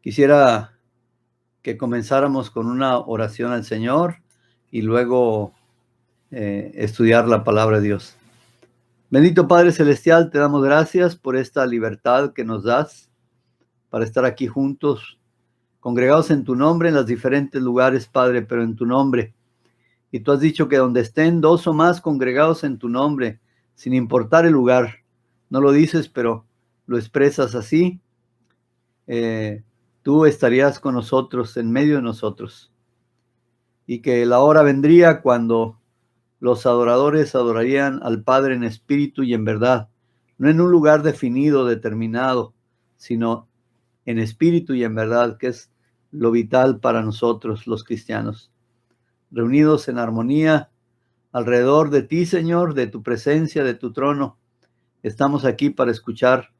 Quisiera que comenzáramos con una oración al Señor y luego estudiar la palabra de Dios. Bendito Padre Celestial, te damos gracias por esta libertad que nos das para estar aquí juntos, congregados en tu nombre en los diferentes lugares, Padre, pero en tu nombre. Y tú has dicho que donde estén dos o más congregados en tu nombre, sin importar el lugar, no lo dices, pero lo expresas así, tú estarías con nosotros, en medio de nosotros. Y que la hora vendría cuando los adoradores adorarían al Padre en espíritu y en verdad, no en un lugar definido, determinado, sino en espíritu y en verdad, que es lo vital para nosotros, los cristianos. Reunidos en armonía alrededor de ti, Señor, de tu presencia, de tu trono. Estamos aquí para escuchar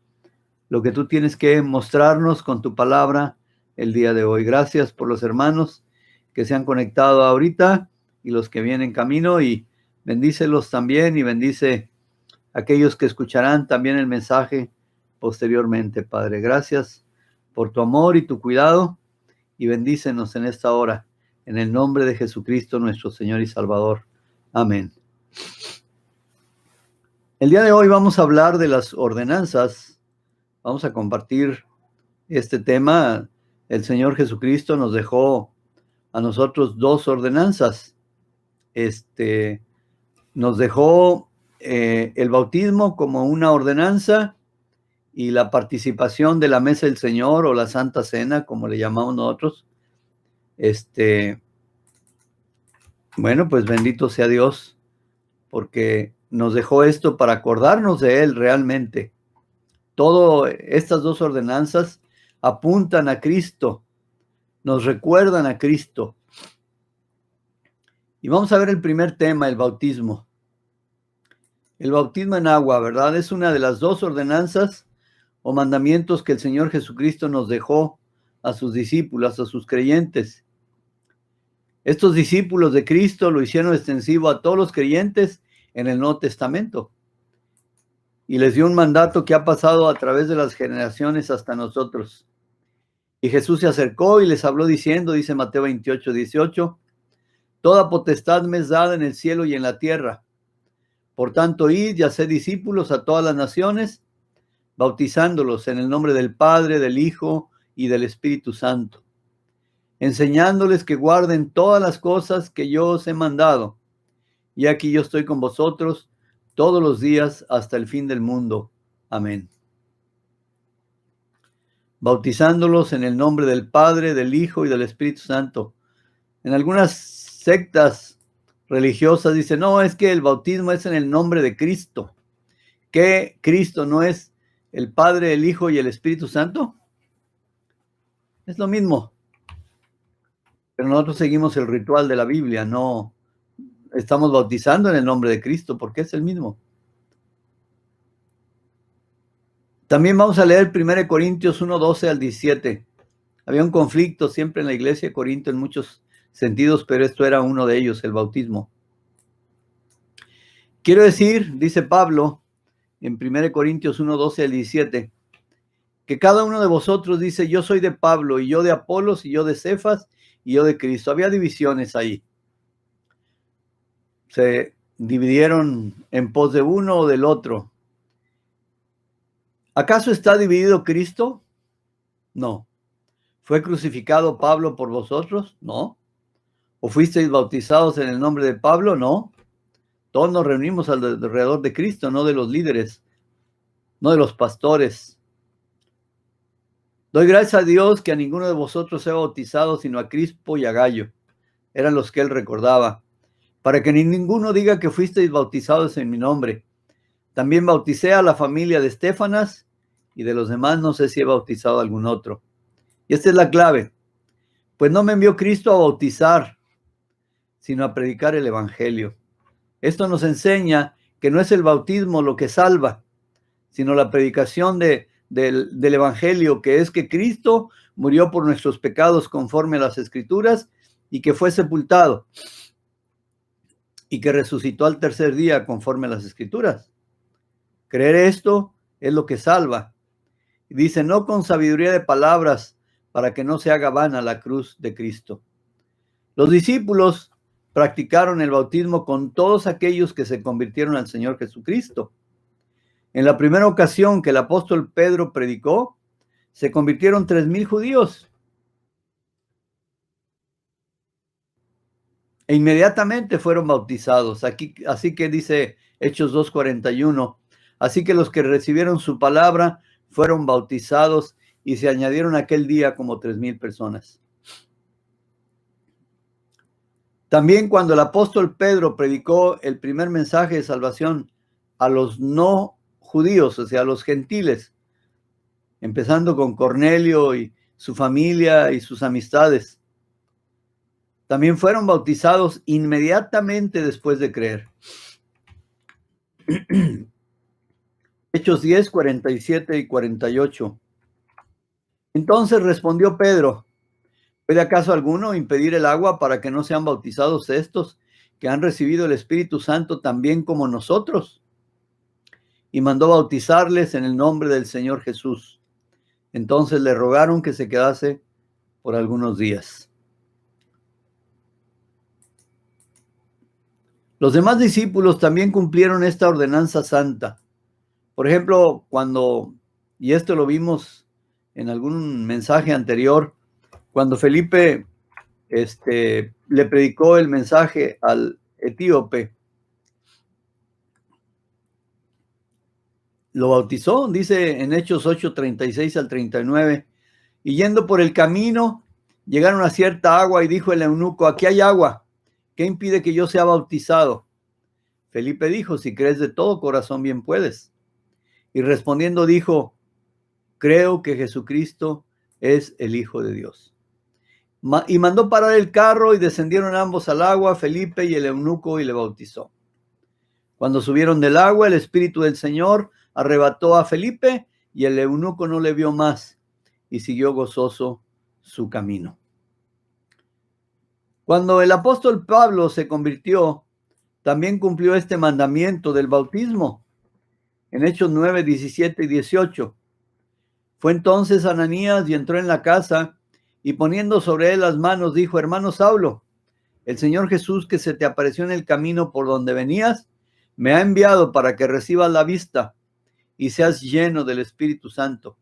lo que tú tienes que mostrarnos con tu palabra el día de hoy. Gracias por los hermanos que se han conectado ahorita y los que vienen camino, y bendícelos también y bendice a aquellos que escucharán también el mensaje posteriormente, Padre. Gracias por tu amor y tu cuidado, y bendícenos en esta hora, en el nombre de Jesucristo, nuestro Señor y Salvador. Amén. El día de hoy vamos a hablar de las ordenanzas. Vamos a compartir este tema. El Señor Jesucristo nos dejó a nosotros dos ordenanzas. Nos dejó el bautismo como una ordenanza y la participación de la mesa del Señor o la Santa Cena, como le llamamos nosotros. Bueno, pues bendito sea Dios, porque nos dejó esto para acordarnos de Él realmente. Todas estas dos ordenanzas apuntan a Cristo, nos recuerdan a Cristo. Y vamos a ver el primer tema, el bautismo. El bautismo en agua, ¿verdad? Es una de las dos ordenanzas o mandamientos que el Señor Jesucristo nos dejó a sus discípulos, a sus creyentes. Estos discípulos de Cristo lo hicieron extensivo a todos los creyentes en el Nuevo Testamento. Y les dio un mandato que ha pasado a través de las generaciones hasta nosotros. Y Jesús se acercó y les habló diciendo, dice Mateo 28:18, toda potestad me es dada en el cielo y en la tierra. Por tanto, id y haced discípulos a todas las naciones, bautizándolos en el nombre del Padre, del Hijo y del Espíritu Santo, enseñándoles que guarden todas las cosas que yo os he mandado. Y aquí yo estoy con vosotros todos los días hasta el fin del mundo. Amén. Bautizándolos en el nombre del Padre, del Hijo y del Espíritu Santo. En algunas sectas religiosas dicen, no, es que el bautismo es en el nombre de Cristo. ¿Qué Cristo no es el Padre, el Hijo y el Espíritu Santo? Es lo mismo. Pero nosotros seguimos el ritual de la Biblia, no estamos bautizando en el nombre de Cristo, porque es el mismo. También vamos a leer 1 Corintios 1:12 al 17. Había un conflicto siempre en la iglesia de Corinto en muchos sentidos, pero esto era uno de ellos, el bautismo. Quiero decir, dice Pablo en 1 Corintios 1:12 al 17, que cada uno de vosotros dice, yo soy de Pablo, y yo de Apolos, y yo de Cefas, y yo de Cristo. Había divisiones ahí. Se dividieron en pos de uno o del otro. ¿Acaso está dividido Cristo? No. ¿Fue crucificado Pablo por vosotros? No. ¿O fuisteis bautizados en el nombre de Pablo? No. Todos nos reunimos alrededor de Cristo, no de los líderes, no de los pastores. Doy gracias a Dios que a ninguno de vosotros sea bautizado, sino a Crispo y a Gallo. Eran los que él recordaba. Para que ninguno diga que fuisteis bautizados en mi nombre. También bauticé a la familia de Estéfanas, y de los demás no sé si he bautizado a algún otro. Y esta es la clave. Pues no me envió Cristo a bautizar, sino a predicar el evangelio. Esto nos enseña que no es el bautismo lo que salva, sino la predicación del evangelio, que es que Cristo murió por nuestros pecados conforme a las Escrituras, y que fue sepultado, y que resucitó al tercer día conforme a las Escrituras. Creer esto es lo que salva. Dice, no con sabiduría de palabras, para que no se haga vana la cruz de Cristo. Los discípulos practicaron el bautismo con todos aquellos que se convirtieron al Señor Jesucristo. En la primera ocasión que el apóstol Pedro predicó, se convirtieron 3,000 judíos. E inmediatamente fueron bautizados. Así que dice Hechos 2:41. Así que los que recibieron su palabra fueron bautizados y se añadieron aquel día como 3,000 personas. También cuando el apóstol Pedro predicó el primer mensaje de salvación a los no judíos, o sea, a los gentiles, empezando con Cornelio y su familia y sus amistades, también fueron bautizados inmediatamente después de creer. Hechos 10, 47 y 48. Entonces respondió Pedro: ¿puede acaso alguno impedir el agua para que no sean bautizados estos que han recibido el Espíritu Santo también como nosotros? Y mandó bautizarles en el nombre del Señor Jesús. Entonces le rogaron que se quedase por algunos días. Los demás discípulos también cumplieron esta ordenanza santa. Por ejemplo, y esto lo vimos en algún mensaje anterior, cuando Felipe le predicó el mensaje al etíope, lo bautizó, dice en Hechos 8, 36 al 39, y yendo por el camino, llegaron a cierta agua y dijo el eunuco: aquí hay agua, ¿qué impide que yo sea bautizado? Felipe dijo: si crees de todo corazón, bien puedes. Y respondiendo dijo: creo que Jesucristo es el Hijo de Dios. Y mandó parar el carro y descendieron ambos al agua, Felipe y el eunuco, y le bautizó. Cuando subieron del agua, el Espíritu del Señor arrebató a Felipe y el eunuco no le vio más y siguió gozoso su camino. Cuando el apóstol Pablo se convirtió, también cumplió este mandamiento del bautismo. En Hechos 9, 17 y 18. Fue entonces Ananías y entró en la casa y poniendo sobre él las manos dijo: hermano Saulo, el Señor Jesús que se te apareció en el camino por donde venías, me ha enviado para que recibas la vista y seas lleno del Espíritu Santo.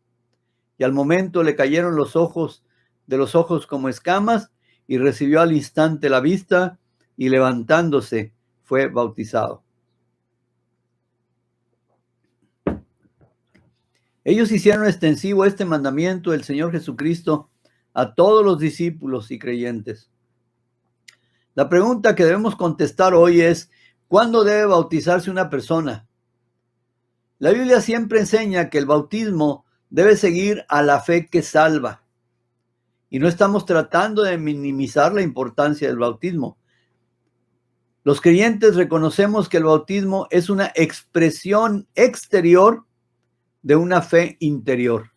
Y al momento le cayeron de los ojos como escamas y recibió al instante la vista y levantándose fue bautizado. Ellos hicieron extensivo este mandamiento del Señor Jesucristo a todos los discípulos y creyentes. La pregunta que debemos contestar hoy es: ¿cuándo debe bautizarse una persona? La Biblia siempre enseña que el bautismo debe seguir a la fe que salva. Y no estamos tratando de minimizar la importancia del bautismo. Los creyentes reconocemos que el bautismo es una expresión exterior de una fe interior.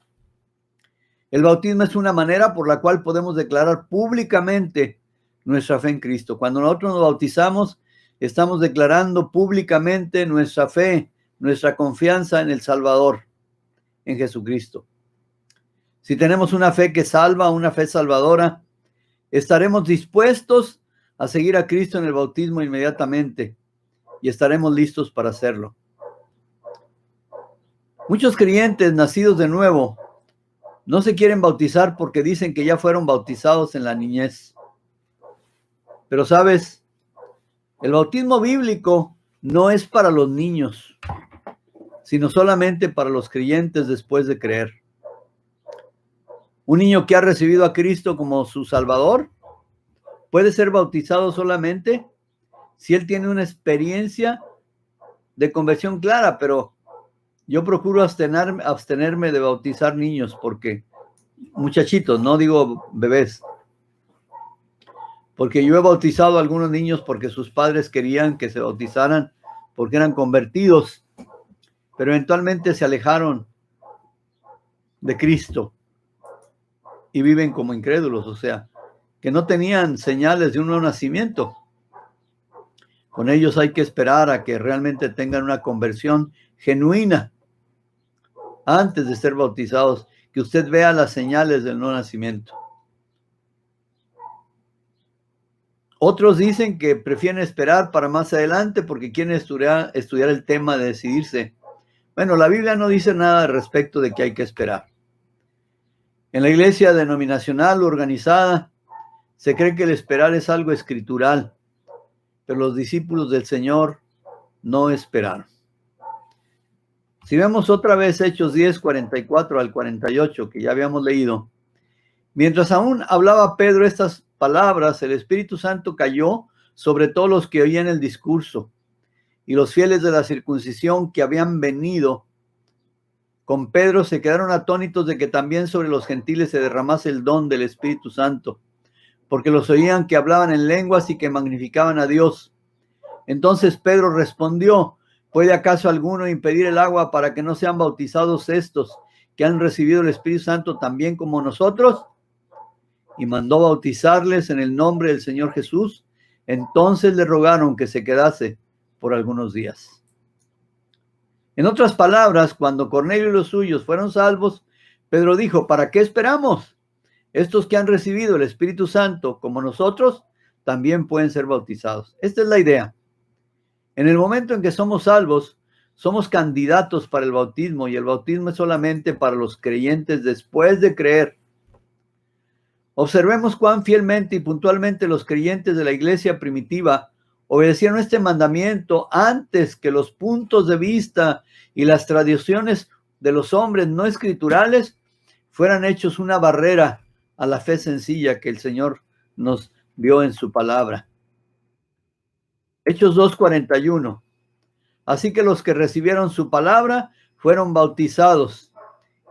El bautismo es una manera por la cual podemos declarar públicamente nuestra fe en Cristo. Cuando nosotros nos bautizamos, estamos declarando públicamente nuestra fe, nuestra confianza en el Salvador, en Jesucristo. Si tenemos una fe que salva, una fe salvadora, estaremos dispuestos a seguir a Cristo en el bautismo inmediatamente y estaremos listos para hacerlo. Muchos creyentes nacidos de nuevo no se quieren bautizar porque dicen que ya fueron bautizados en la niñez. Pero sabes, el bautismo bíblico no es para los niños, sino solamente para los creyentes después de creer. Un niño que ha recibido a Cristo como su Salvador puede ser bautizado solamente si él tiene una experiencia de conversión clara, pero yo procuro abstenerme de bautizar niños porque, muchachitos, no digo bebés, porque yo he bautizado a algunos niños porque sus padres querían que se bautizaran porque eran convertidos, pero eventualmente se alejaron de Cristo y viven como incrédulos, o sea, que no tenían señales de un nuevo nacimiento. Con ellos hay que esperar a que realmente tengan una conversión genuina antes de ser bautizados, que usted vea las señales del no nacimiento. Otros dicen que prefieren esperar para más adelante porque quieren estudiar el tema de decidirse. Bueno, la Biblia no dice nada al respecto de que hay que esperar. En la iglesia denominacional organizada se cree que el esperar es algo escritural, pero los discípulos del Señor no esperaron. Si vemos otra vez Hechos 10, 44 al 48, que ya habíamos leído, mientras aún hablaba Pedro estas palabras, el Espíritu Santo cayó sobre todos los que oían el discurso, y los fieles de la circuncisión que habían venido con Pedro se quedaron atónitos de que también sobre los gentiles se derramase el don del Espíritu Santo, porque los oían que hablaban en lenguas y que magnificaban a Dios. Entonces Pedro respondió: ¿puede acaso alguno impedir el agua para que no sean bautizados estos que han recibido el Espíritu Santo también como nosotros? Y mandó bautizarles en el nombre del Señor Jesús. Entonces le rogaron que se quedase por algunos días. En otras palabras, cuando Cornelio y los suyos fueron salvos, Pedro dijo: ¿para qué esperamos? Estos que han recibido el Espíritu Santo como nosotros también pueden ser bautizados. Esta es la idea. En el momento en que somos salvos, somos candidatos para el bautismo, y el bautismo es solamente para los creyentes después de creer. Observemos cuán fielmente y puntualmente los creyentes de la iglesia primitiva obedecieron este mandamiento antes que los puntos de vista y las tradiciones de los hombres no escriturales fueran hechos una barrera a la fe sencilla que el Señor nos dio en su palabra. Hechos 2:41. Así que los que recibieron su palabra fueron bautizados,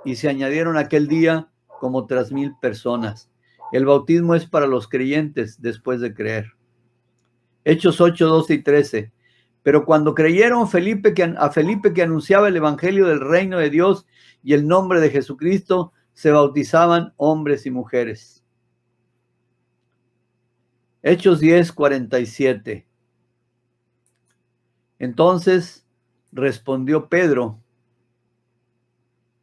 y se añadieron aquel día como 3,000 personas. El bautismo es para los creyentes después de creer. Hechos 8:12 y 13. Pero cuando creyeron a Felipe que anunciaba el evangelio del reino de Dios y el nombre de Jesucristo, se bautizaban hombres y mujeres. Hechos 10:47. Entonces respondió Pedro: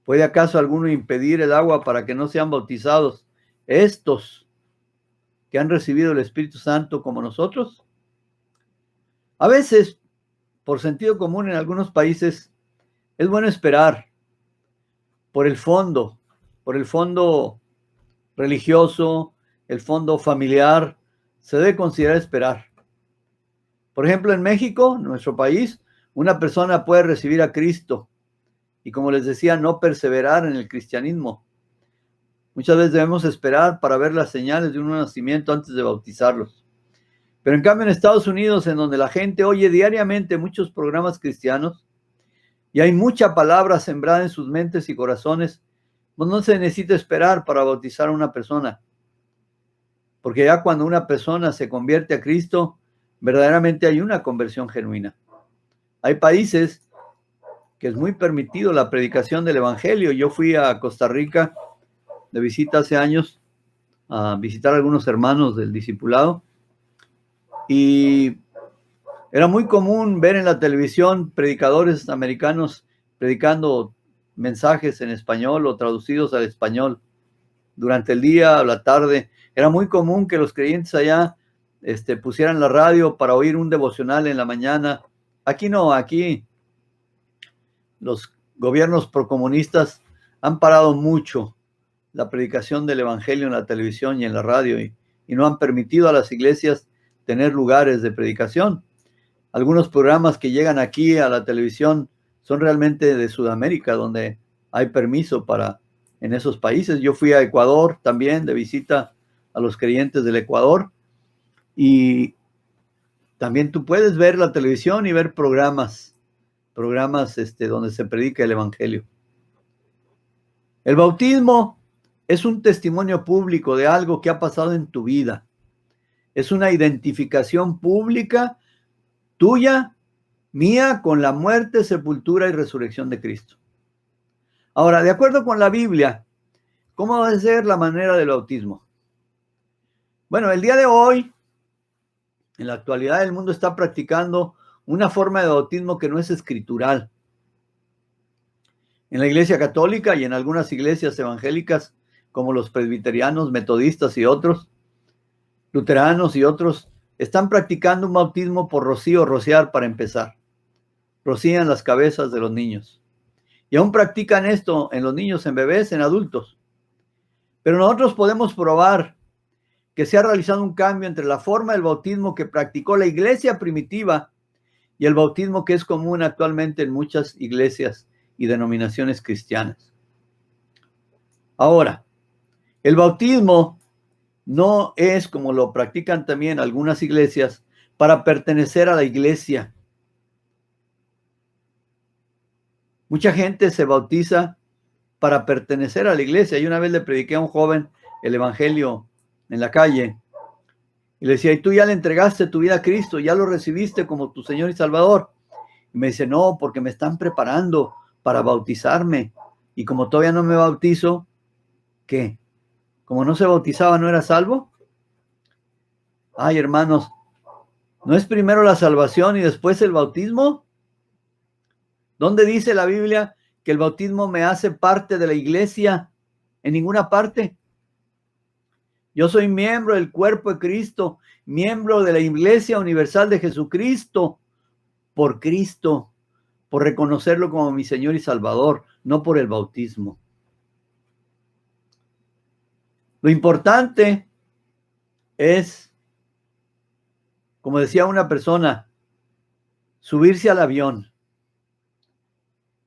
¿puede acaso alguno impedir el agua para que no sean bautizados estos que han recibido el Espíritu Santo como nosotros? A veces, por sentido común en algunos países, es bueno esperar por el fondo religioso, el fondo familiar. Se debe considerar esperar. Por ejemplo, en México, nuestro país, una persona puede recibir a Cristo y, como les decía, no perseverar en el cristianismo. Muchas veces debemos esperar para ver las señales de un nacimiento antes de bautizarlos. Pero en cambio en Estados Unidos, en donde la gente oye diariamente muchos programas cristianos y hay mucha palabra sembrada en sus mentes y corazones, pues no se necesita esperar para bautizar a una persona. Porque ya cuando una persona se convierte a Cristo, verdaderamente hay una conversión genuina. Hay países que es muy permitido la predicación del evangelio. Yo fui a Costa Rica de visita hace años a visitar a algunos hermanos del discipulado, y era muy común ver en la televisión predicadores americanos predicando mensajes en español o traducidos al español durante el día o la tarde. Era muy común que los creyentes allá pusieran la radio para oír un devocional en la mañana. Aquí no, aquí los gobiernos procomunistas han parado mucho la predicación del evangelio en la televisión y en la radio, y no han permitido a las iglesias tener lugares de predicación. Algunos programas que llegan aquí a la televisión son realmente de Sudamérica, donde hay permiso para en esos países. Yo fui a Ecuador también de visita a los creyentes del Ecuador, y también tú puedes ver la televisión y ver programas donde se predica el evangelio. El bautismo es un testimonio público de algo que ha pasado en tu vida. Es una identificación pública tuya, mía, con la muerte, sepultura y resurrección de Cristo. Ahora, de acuerdo con la Biblia, ¿cómo va a ser la manera del bautismo? Bueno, el día de hoy, en la actualidad, el mundo está practicando una forma de bautismo que no es escritural. En la Iglesia Católica y en algunas iglesias evangélicas, como los presbiterianos, metodistas y otros, luteranos y otros, están practicando un bautismo por rocío, rociar para empezar. Rocían las cabezas de los niños. Y aún practican esto en los niños, en bebés, en adultos. Pero nosotros podemos probar que se ha realizado un cambio entre la forma del bautismo que practicó la iglesia primitiva y el bautismo que es común actualmente en muchas iglesias y denominaciones cristianas. Ahora, el bautismo no es, como lo practican también algunas iglesias, para pertenecer a la iglesia. Mucha gente se bautiza para pertenecer a la iglesia. Y una vez le prediqué a un joven el evangelio en la calle y le decía, ¿y tú ya le entregaste tu vida a Cristo? ¿Ya lo recibiste como tu Señor y Salvador? Y me dice, no, porque me están preparando para bautizarme. Y como todavía no me bautizo, ¿qué? Como no se bautizaba, ¿no era salvo? Ay, hermanos, ¿no es primero la salvación y después el bautismo? ¿Dónde dice la Biblia que el bautismo me hace parte de la iglesia? En ninguna parte. Yo soy miembro del cuerpo de Cristo, miembro de la Iglesia Universal de Jesucristo, por Cristo, por reconocerlo como mi Señor y Salvador, no por el bautismo. Lo importante es, como decía una persona, subirse al avión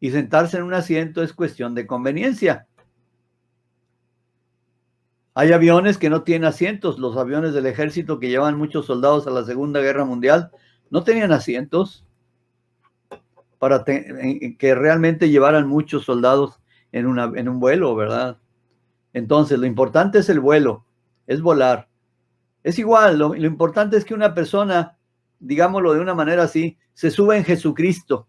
y sentarse en un asiento es cuestión de conveniencia. Hay aviones que no tienen asientos. Los aviones del ejército que llevan muchos soldados a la Segunda Guerra Mundial no tenían asientos para que realmente llevaran muchos soldados en un vuelo, ¿verdad? Entonces, lo importante es el vuelo, es volar. Es igual, lo importante es que una persona, digámoslo de una manera así, se suba en Jesucristo.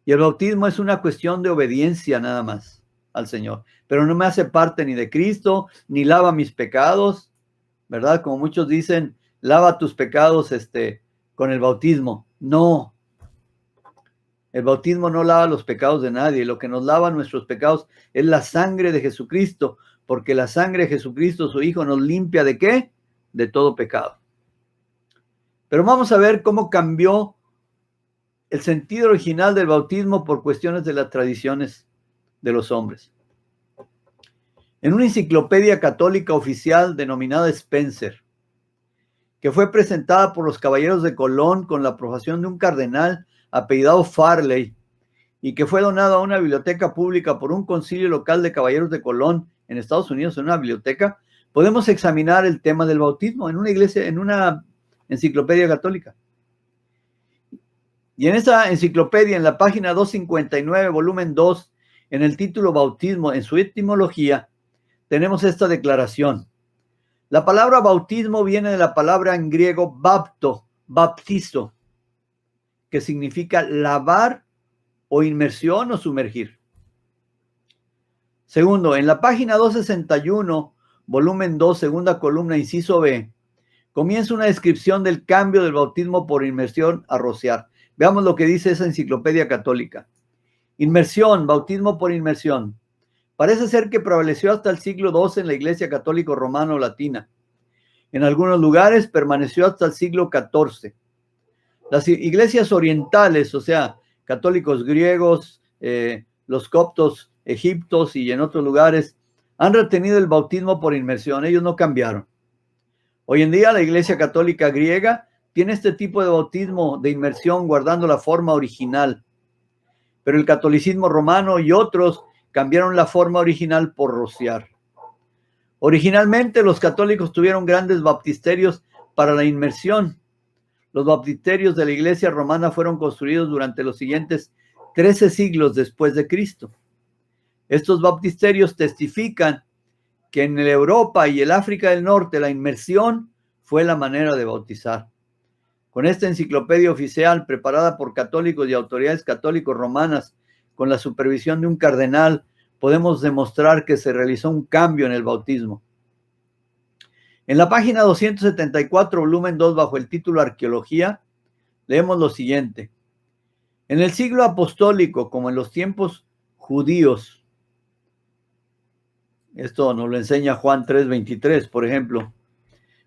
Y el bautismo es una cuestión de obediencia nada más al Señor. Pero no me hace parte ni de Cristo, ni lava mis pecados, ¿verdad? Como muchos dicen, lava tus pecados con el bautismo. No. El bautismo no lava los pecados de nadie. Lo que nos lava nuestros pecados es la sangre de Jesucristo, porque la sangre de Jesucristo, su Hijo, nos limpia ¿de qué? De todo pecado. Pero vamos a ver cómo cambió el sentido original del bautismo por cuestiones de las tradiciones de los hombres. En una enciclopedia católica oficial denominada Spencer, que fue presentada por los caballeros de Colón con la aprobación de un cardenal apellidado Farley y que fue donado a una biblioteca pública por un concilio local de caballeros de Colón en Estados Unidos, en una biblioteca, podemos examinar el tema del bautismo en una iglesia, en una enciclopedia católica. Y en esa enciclopedia, en la página 259, volumen 2, en el título Bautismo, en su etimología, tenemos esta declaración. La palabra bautismo viene de la palabra en griego bapto, baptizo, que significa lavar o inmersión o sumergir. Segundo, en la página 261, volumen 2, segunda columna, inciso B, comienza una descripción del cambio del bautismo por inmersión a rociar. Veamos lo que dice esa enciclopedia católica. Inmersión, bautismo por inmersión. Parece ser que prevaleció hasta el siglo XII en la Iglesia Católica Romano-Latina. En algunos lugares permaneció hasta el siglo XIV. Las iglesias orientales, o sea, católicos griegos, los coptos egiptos y en otros lugares, han retenido el bautismo por inmersión. Ellos no cambiaron. Hoy en día la Iglesia Católica griega tiene este tipo de bautismo de inmersión guardando la forma original. Pero el catolicismo romano y otros cambiaron la forma original por rociar. Originalmente los católicos tuvieron grandes baptisterios para la inmersión. Los baptisterios de la iglesia romana fueron construidos durante los siguientes 13 siglos después de Cristo. Estos baptisterios testifican que en Europa y el África del Norte la inmersión fue la manera de bautizar. Con esta enciclopedia oficial preparada por católicos y autoridades católicos romanas con la supervisión de un cardenal, podemos demostrar que se realizó un cambio en el bautismo. En la página 274, volumen 2, bajo el título Arqueología, leemos lo siguiente. En el siglo apostólico, como en los tiempos judíos. Esto nos lo enseña Juan 3:23, por ejemplo.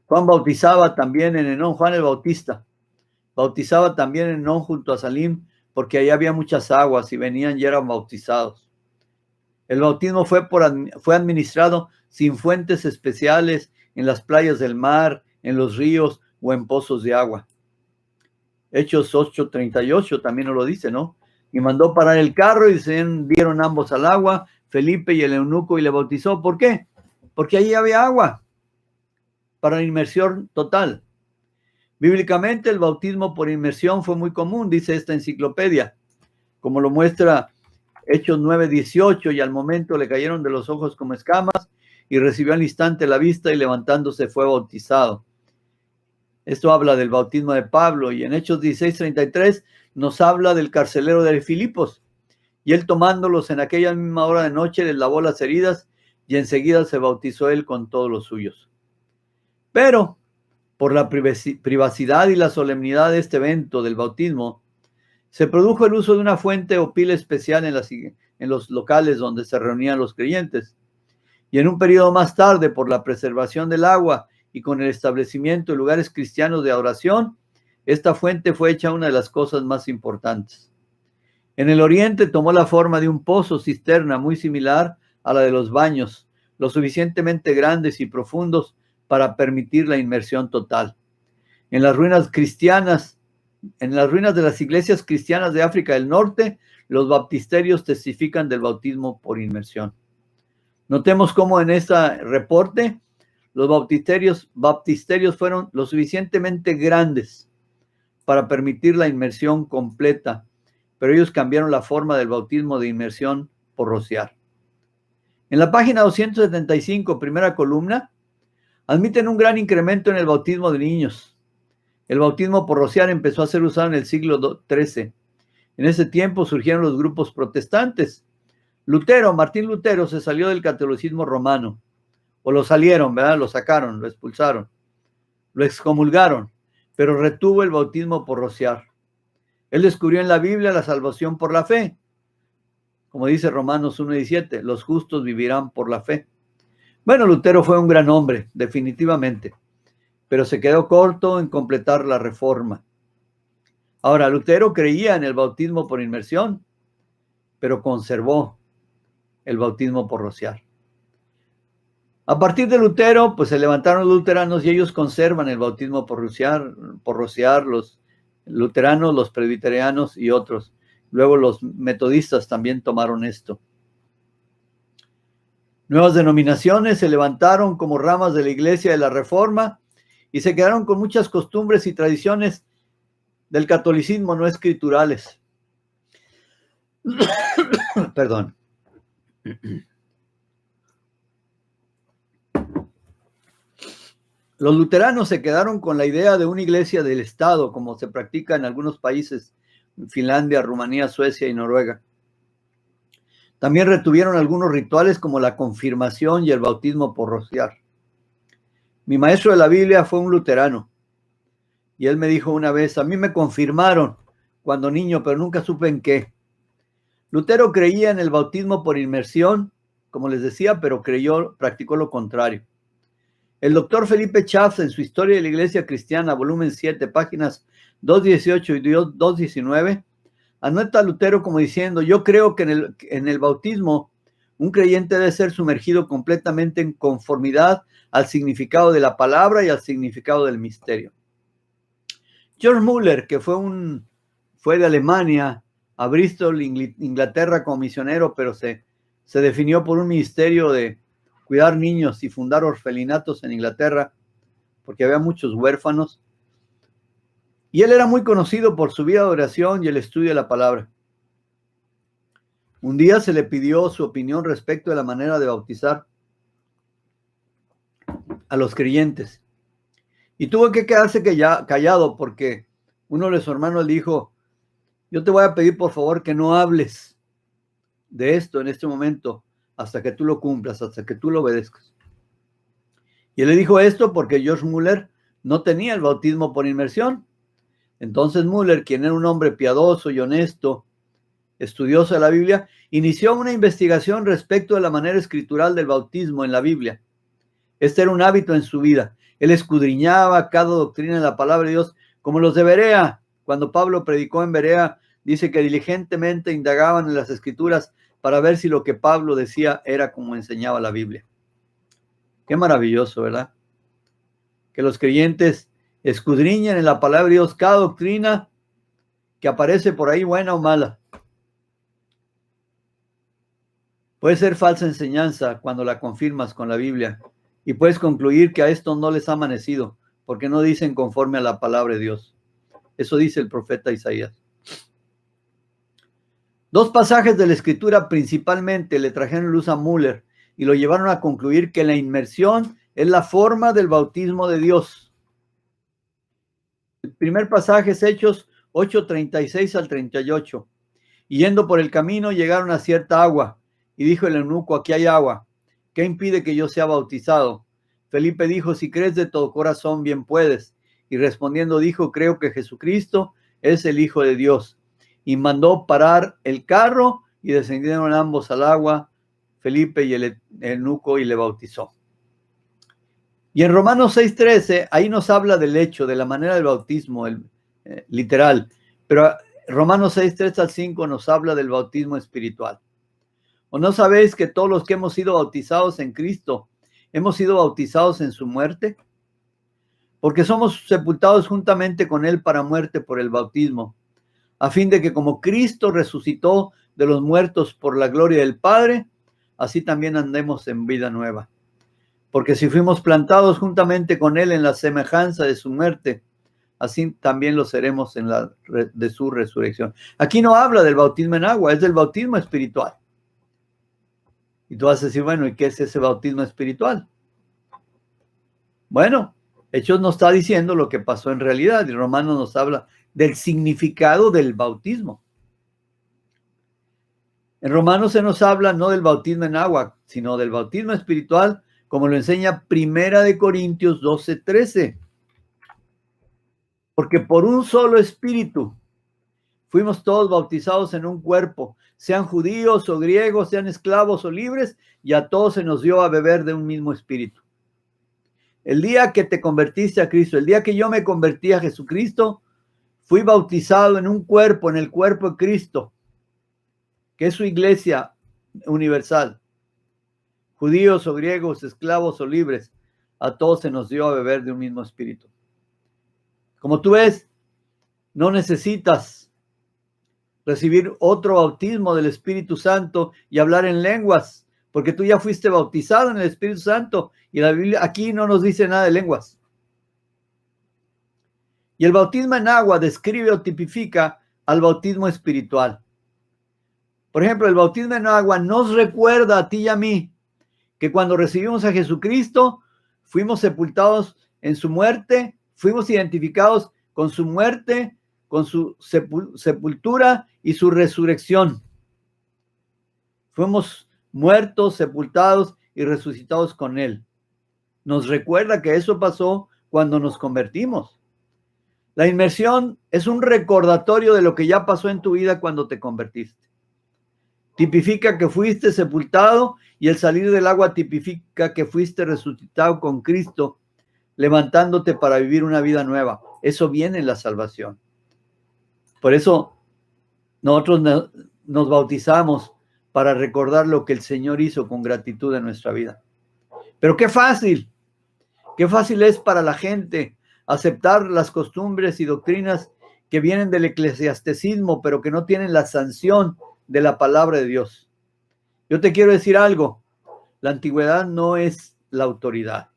Juan bautizaba también en Enón, Juan el Bautista, bautizaba también en Enón junto a Salim, porque allá había muchas aguas y venían y eran bautizados. El bautismo fue administrado sin fuentes especiales en las playas del mar, en los ríos o en pozos de agua. Hechos 8:38 también nos lo dice, ¿no? Y mandó parar el carro y se dieron ambos al agua, Felipe y el eunuco, y le bautizó. ¿Por qué? Porque allí había agua para la inmersión total. Bíblicamente el bautismo por inmersión fue muy común, dice esta enciclopedia, como lo muestra Hechos 9:18, y al momento le cayeron de los ojos como escamas y recibió al instante la vista y levantándose fue bautizado. Esto habla del bautismo de Pablo, y en Hechos 16:33 nos habla del carcelero de Filipos, y él tomándolos en aquella misma hora de noche les lavó las heridas y enseguida se bautizó él con todos los suyos. Pero por la privacidad y la solemnidad de este evento del bautismo, se produjo el uso de una fuente o pila especial en los locales donde se reunían los creyentes. Y en un periodo más tarde, por la preservación del agua y con el establecimiento de lugares cristianos de adoración, esta fuente fue hecha una de las cosas más importantes. En el oriente tomó la forma de un pozo cisterna muy similar a la de los baños, lo suficientemente grandes y profundos para permitir la inmersión total. En las ruinas cristianas, en las ruinas de las iglesias cristianas de África del Norte, los baptisterios testifican del bautismo por inmersión. Notemos cómo en este reporte los baptisterios fueron lo suficientemente grandes para permitir la inmersión completa, pero ellos cambiaron la forma del bautismo de inmersión por rociar. En la página 275, primera columna, admiten un gran incremento en el bautismo de niños. El bautismo por rociar empezó a ser usado en el siglo XIII. En ese tiempo surgieron los grupos protestantes. Martín Lutero se salió del catolicismo romano, o lo salieron, ¿verdad? Lo sacaron, lo expulsaron, lo excomulgaron, pero retuvo el bautismo por rociar. Él descubrió en la Biblia la salvación por la fe. Como dice Romanos 1:17, los justos vivirán por la fe. Bueno, Lutero fue un gran hombre, definitivamente, pero se quedó corto en completar la reforma. Ahora, Lutero creía en el bautismo por inmersión, pero conservó el bautismo por rociar. A partir de Lutero, pues se levantaron los luteranos y ellos conservan el bautismo por rociar, los luteranos, los presbiterianos y otros. Luego los metodistas también tomaron esto. Nuevas denominaciones se levantaron como ramas de la iglesia de la Reforma y se quedaron con muchas costumbres y tradiciones del catolicismo no escriturales. Perdón. Los luteranos se quedaron con la idea de una iglesia del Estado, como se practica en algunos países, Finlandia, Rumanía, Suecia y Noruega. También retuvieron algunos rituales como la confirmación y el bautismo por rociar. Mi maestro de la Biblia fue un luterano y él me dijo una vez, a mí me confirmaron cuando niño, pero nunca supe en qué. Lutero creía en el bautismo por inmersión, como les decía, pero practicó lo contrario. El doctor Felipe Schaff, en su Historia de la Iglesia Cristiana, volumen 7, páginas 218 y 219, anota a Lutero como diciendo, yo creo que en el bautismo un creyente debe ser sumergido completamente en conformidad al significado de la palabra y al significado del misterio. George Muller, que fue de Alemania a Bristol, Inglaterra, como misionero, pero se definió por un ministerio de cuidar niños y fundar orfelinatos en Inglaterra, porque había muchos huérfanos. Y él era muy conocido por su vida de oración y el estudio de la palabra. Un día se le pidió su opinión respecto de la manera de bautizar a los creyentes. Y tuvo que quedarse callado porque uno de sus hermanos le dijo, yo te voy a pedir por favor que no hables de esto en este momento hasta que tú lo cumplas, hasta que tú lo obedezcas. Y él le dijo esto porque George Muller no tenía el bautismo por inmersión. Entonces Muller, quien era un hombre piadoso y honesto, estudioso de la Biblia, inició una investigación respecto de la manera escritural del bautismo en la Biblia. Este era un hábito en su vida. Él escudriñaba cada doctrina en la palabra de Dios, como los de Berea. Cuando Pablo predicó en Berea, dice que diligentemente indagaban en las escrituras para ver si lo que Pablo decía era como enseñaba la Biblia. Qué maravilloso, ¿verdad? Que los creyentes escudriñen en la palabra de Dios cada doctrina que aparece por ahí, buena o mala. Puede ser falsa enseñanza cuando la confirmas con la Biblia y puedes concluir que a estos no les ha amanecido porque no dicen conforme a la palabra de Dios. Eso dice el profeta Isaías. Dos pasajes de la Escritura principalmente le trajeron luz a Müller y lo llevaron a concluir que la inmersión es la forma del bautismo de Dios. El primer pasaje es Hechos 8:36 al 38. Y yendo por el camino llegaron a cierta agua, y dijo el eunuco: aquí hay agua, ¿qué impide que yo sea bautizado? Felipe dijo: si crees de todo corazón, bien puedes. Y respondiendo dijo: creo que Jesucristo es el Hijo de Dios. Y mandó parar el carro, y descendieron ambos al agua, Felipe y el eunuco, y le bautizó. Y en Romanos 6:13, ahí nos habla del hecho, de la manera del bautismo, literal. Pero Romanos 6:3 al 5 nos habla del bautismo espiritual. ¿O no sabéis que todos los que hemos sido bautizados en Cristo, hemos sido bautizados en su muerte? Porque somos sepultados juntamente con él para muerte por el bautismo, a fin de que como Cristo resucitó de los muertos por la gloria del Padre, así también andemos en vida nueva. Porque si fuimos plantados juntamente con él en la semejanza de su muerte, así también lo seremos de su resurrección. Aquí no habla del bautismo en agua, es del bautismo espiritual. Y tú vas a decir, bueno, ¿y qué es ese bautismo espiritual? Bueno, Hechos nos está diciendo lo que pasó en realidad, y Romanos nos habla del significado del bautismo. En Romanos se nos habla no del bautismo en agua, sino del bautismo espiritual, como lo enseña Primera de Corintios 12:13. Porque por un solo espíritu fuimos todos bautizados en un cuerpo, sean judíos o griegos, sean esclavos o libres, y a todos se nos dio a beber de un mismo espíritu. El día que te convertiste a Cristo, el día que yo me convertí a Jesucristo, fui bautizado en un cuerpo, en el cuerpo de Cristo, que es su iglesia universal. Judíos o griegos, esclavos o libres, a todos se nos dio a beber de un mismo espíritu. Como tú ves, no necesitas recibir otro bautismo del Espíritu Santo y hablar en lenguas, porque tú ya fuiste bautizado en el Espíritu Santo y la Biblia aquí no nos dice nada de lenguas. Y el bautismo en agua describe o tipifica al bautismo espiritual. Por ejemplo, el bautismo en agua nos recuerda a ti y a mí que cuando recibimos a Jesucristo, fuimos sepultados en su muerte, fuimos identificados con su muerte, con su sepultura y su resurrección. Fuimos muertos, sepultados y resucitados con él. Nos recuerda que eso pasó cuando nos convertimos. La inmersión es un recordatorio de lo que ya pasó en tu vida cuando te convertiste. Tipifica que fuiste sepultado y el salir del agua tipifica que fuiste resucitado con Cristo, levantándote para vivir una vida nueva. Eso viene en la salvación. Por eso nosotros nos bautizamos para recordar lo que el Señor hizo con gratitud en nuestra vida. Pero qué fácil es para la gente aceptar las costumbres y doctrinas que vienen del eclesiasticismo, pero que no tienen la sanción de la palabra de Dios. Yo te quiero decir algo, la antigüedad no es la autoridad.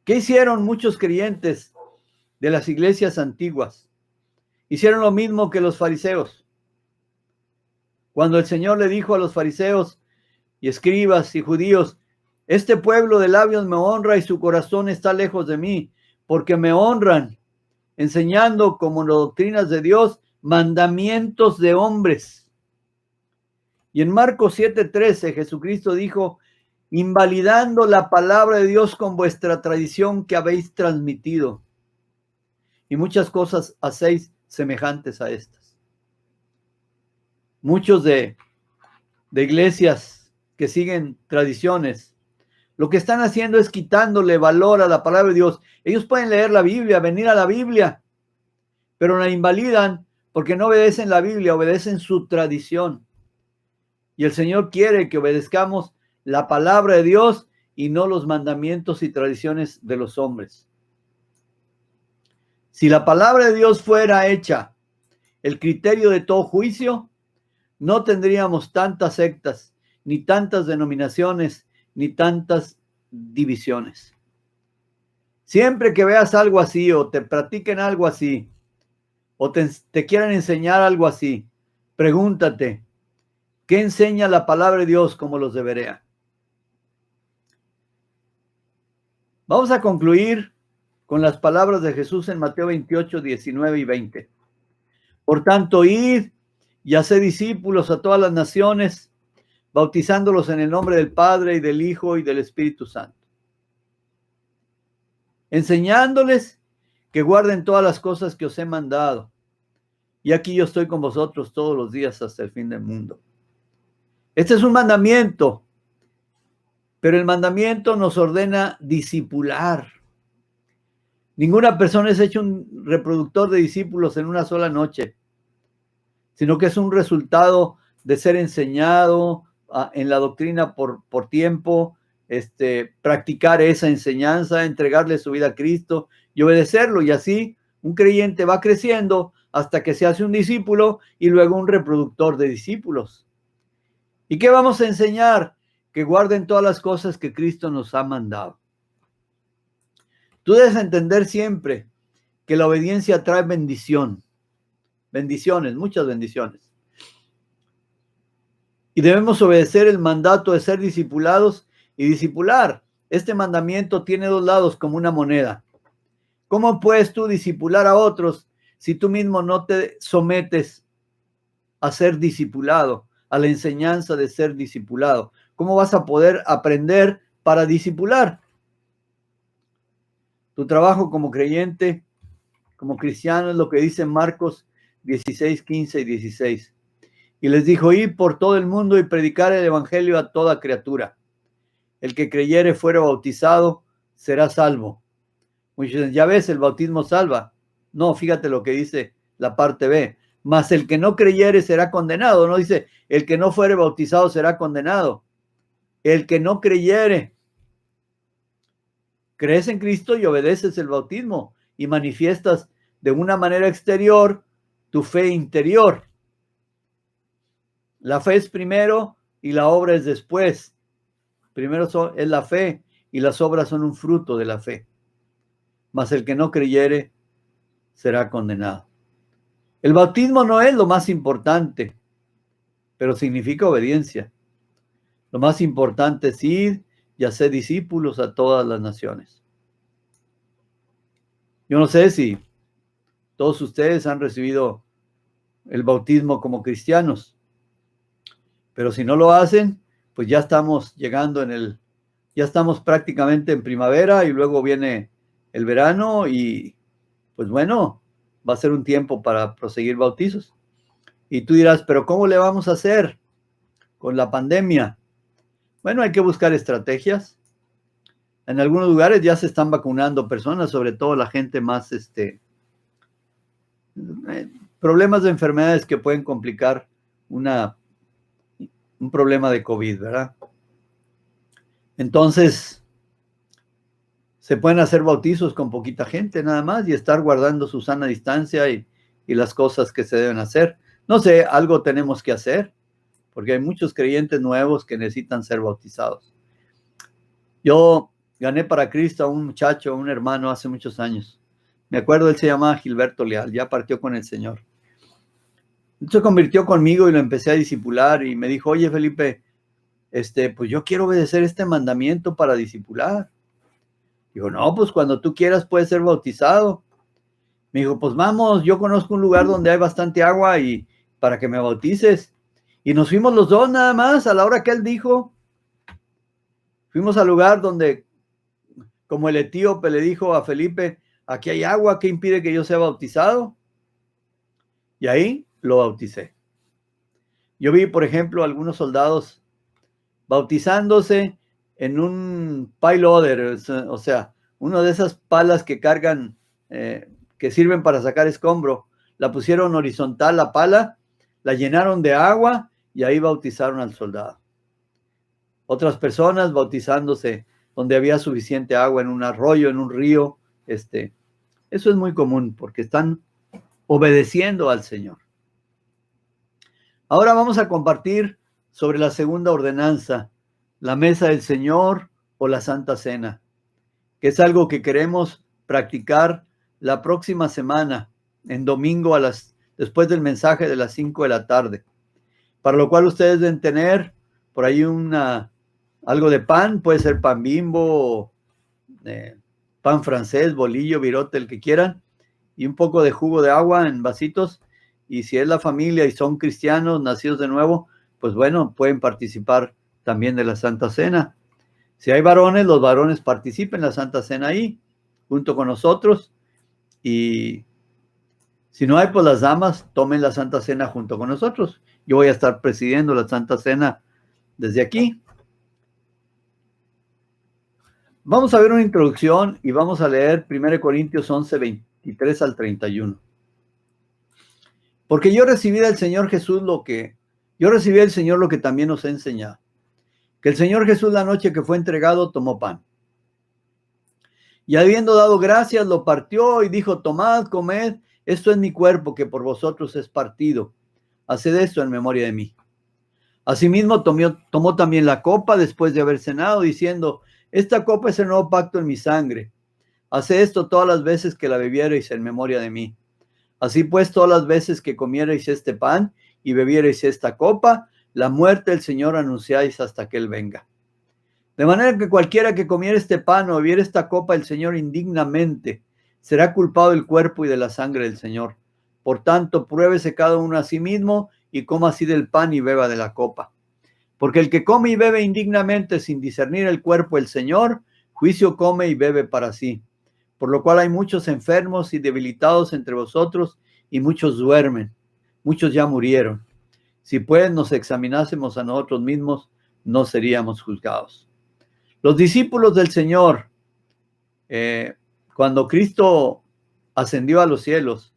¿Qué hicieron muchos creyentes de las iglesias antiguas? Hicieron lo mismo que los fariseos. Cuando el Señor le dijo a los fariseos y escribas y judíos, este pueblo de labios me honra y su corazón está lejos de mí, porque me honran, enseñando como doctrinas de Dios, mandamientos de hombres. Y en Marcos 7:13, Jesucristo dijo, invalidando la palabra de Dios con vuestra tradición que habéis transmitido. Y muchas cosas hacéis semejantes a estas. muchos de iglesias que siguen tradiciones, lo que están haciendo es quitándole valor a la palabra de Dios. Ellos pueden leer la Biblia, venir a la Biblia, pero la invalidan porque no obedecen la Biblia, obedecen su tradición. Y el Señor quiere que obedezcamos la palabra de Dios y no los mandamientos y tradiciones de los hombres. Si la palabra de Dios fuera hecha el criterio de todo juicio, no tendríamos tantas sectas, ni tantas denominaciones, ni tantas divisiones. Siempre que veas algo así, o te practiquen algo así, o te quieran enseñar algo así, pregúntate, ¿qué enseña la palabra de Dios como los debería? Vamos a concluir con las palabras de Jesús en Mateo 28, 19 y 20. Por tanto, id y haced discípulos a todas las naciones, bautizándolos en el nombre del Padre y del Hijo y del Espíritu Santo, enseñándoles que guarden todas las cosas que os he mandado. Y aquí yo estoy con vosotros todos los días hasta el fin del mundo. Este es un mandamiento, pero el mandamiento nos ordena discipular. Ninguna persona es hecho un reproductor de discípulos en una sola noche, sino que es un resultado de ser enseñado en la doctrina por tiempo, practicar esa enseñanza, entregarle su vida a Cristo y obedecerlo. Y así un creyente va creciendo hasta que se hace un discípulo y luego un reproductor de discípulos. ¿Y qué vamos a enseñar? Que guarden todas las cosas que Cristo nos ha mandado. Tú debes entender siempre que la obediencia trae bendición. Bendiciones, muchas bendiciones. Y debemos obedecer el mandato de ser discipulados y discipular. Este mandamiento tiene dos lados como una moneda. ¿Cómo puedes tú discipular a otros si tú mismo no te sometes a ser discipulado, a la enseñanza de ser discipulado? ¿Cómo vas a poder aprender para discipular? Tu trabajo como creyente, como cristiano, es lo que dice Marcos 16, 15 y 16. Y les dijo, id por todo el mundo y predicar el evangelio a toda criatura. El que creyere fuere bautizado, será salvo. Muchos dicen, ya ves, el bautismo salva. No, fíjate lo que dice la parte B. Mas el que no creyere será condenado. No dice, el que no fuere bautizado será condenado. El que no creyere. Crees en Cristo y obedeces el bautismo y manifiestas de una manera exterior tu fe interior. La fe es primero y la obra es después. Primero es la fe y las obras son un fruto de la fe. Mas el que no creyere será condenado. El bautismo no es lo más importante, pero significa obediencia. Lo más importante es ir y hacer discípulos a todas las naciones. Yo no sé si todos ustedes han recibido el bautismo como cristianos, pero si no lo hacen, pues ya estamos llegando ya estamos prácticamente en primavera y luego viene el verano y pues bueno, va a ser un tiempo para proseguir bautizos. Y tú dirás, pero ¿cómo le vamos a hacer con la pandemia? Bueno, hay que buscar estrategias. En algunos lugares ya se están vacunando personas, sobre todo la gente más, problemas de enfermedades que pueden complicar un problema de COVID, ¿verdad? Entonces, se pueden hacer bautizos con poquita gente nada más y estar guardando su sana distancia y las cosas que se deben hacer. No sé, algo tenemos que hacer, porque hay muchos creyentes nuevos que necesitan ser bautizados. Yo gané para Cristo a un muchacho, un hermano, hace muchos años. Me acuerdo, él se llamaba Gilberto Leal, ya partió con el Señor. Se convirtió conmigo y lo empecé a discipular y me dijo, oye Felipe, pues yo quiero obedecer este mandamiento para discipular. Digo, no, pues cuando tú quieras puedes ser bautizado. Me dijo, pues vamos, yo conozco un lugar donde hay bastante agua y para que me bautices. Y nos fuimos los dos nada más a la hora que él dijo. Fuimos al lugar donde, como el etíope le dijo a Felipe, aquí hay agua, ¿qué impide que yo sea bautizado? Y ahí lo bauticé. Yo vi, por ejemplo, algunos soldados bautizándose en un pile loader, o sea, una de esas palas que cargan, que sirven para sacar escombro. La pusieron horizontal la pala, la llenaron de agua y ahí bautizaron al soldado. Otras personas bautizándose donde había suficiente agua, en un arroyo, en un río. Eso es muy común porque están obedeciendo al Señor. Ahora vamos a compartir sobre la segunda ordenanza, la mesa del Señor o la Santa Cena, que es algo que queremos practicar la próxima semana, en domingo después del mensaje de las 5 de la tarde, para lo cual ustedes deben tener por ahí algo de pan, puede ser pan Bimbo, pan francés, bolillo, virote, el que quieran, y un poco de jugo de agua en vasitos. Y si es la familia y son cristianos nacidos de nuevo, pues bueno, pueden participar también de la Santa Cena. Si hay varones, los varones participen en la Santa Cena ahí, junto con nosotros. Y si no hay, pues las damas tomen la Santa Cena junto con nosotros. Yo voy a estar presidiendo la Santa Cena desde aquí. Vamos a ver una introducción y vamos a leer 1 Corintios 11, 23 al 31. Porque yo recibí del Señor Jesús lo que también nos ha enseñado. Que el Señor Jesús, la noche que fue entregado, tomó pan. Y habiendo dado gracias, lo partió y dijo: tomad, comed, esto es mi cuerpo que por vosotros es partido. Haced esto en memoria de mí. Asimismo tomó también la copa después de haber cenado, diciendo: esta copa es el nuevo pacto en mi sangre. Haced esto todas las veces que la bebiereis en memoria de mí. Así pues, todas las veces que comiereis este pan y bebiereis esta copa, la muerte del Señor anunciáis hasta que Él venga. De manera que cualquiera que comiera este pan o bebiera esta copa del Señor indignamente, será culpado del cuerpo y de la sangre del Señor. Por tanto, pruébese cada uno a sí mismo y coma así del pan y beba de la copa. Porque el que come y bebe indignamente sin discernir el cuerpo del Señor, juicio come y bebe para sí. Por lo cual hay muchos enfermos y debilitados entre vosotros, y muchos duermen, muchos ya murieron. Si pues nos examinásemos a nosotros mismos, no seríamos juzgados. Los discípulos del Señor, cuando Cristo ascendió a los cielos,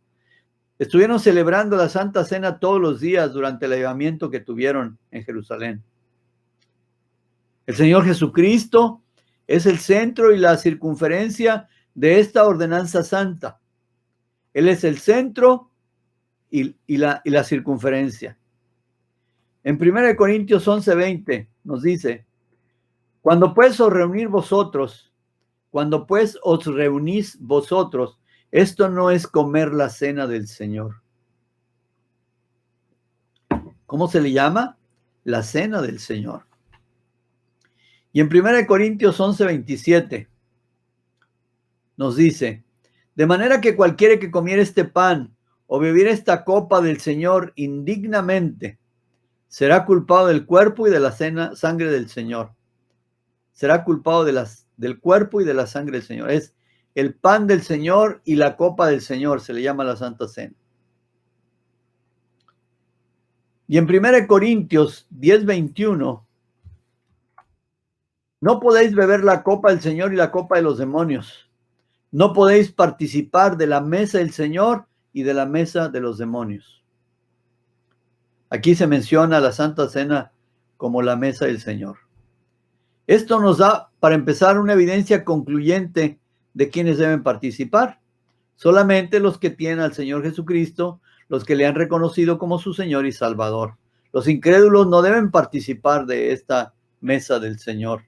estuvieron celebrando la Santa Cena todos los días durante el avivamiento que tuvieron en Jerusalén. El Señor Jesucristo es el centro y la circunferencia de esta ordenanza santa. Él es el centro y la circunferencia. En 1 Corintios 11:20 nos dice: cuando pues os reunís vosotros, esto no es comer la cena del Señor. ¿Cómo se le llama? La cena del Señor. Y en 1 Corintios 11:27 nos dice: de manera que cualquiera que comiera este pan o bebiera esta copa del Señor indignamente, será culpado del cuerpo y de la sangre del Señor. Será culpado del cuerpo y de la sangre del Señor. Es el pan del Señor y la copa del Señor, se le llama la Santa Cena. Y en 1 Corintios 10:21, no podéis beber la copa del Señor y la copa de los demonios. No podéis participar de la mesa del Señor y de la mesa de los demonios. Aquí se menciona la Santa Cena como la mesa del Señor. Esto nos da, para empezar, una evidencia concluyente de quienes deben participar. Solamente los que tienen al Señor Jesucristo, los que le han reconocido como su Señor y Salvador. Los incrédulos no deben participar de esta mesa del Señor.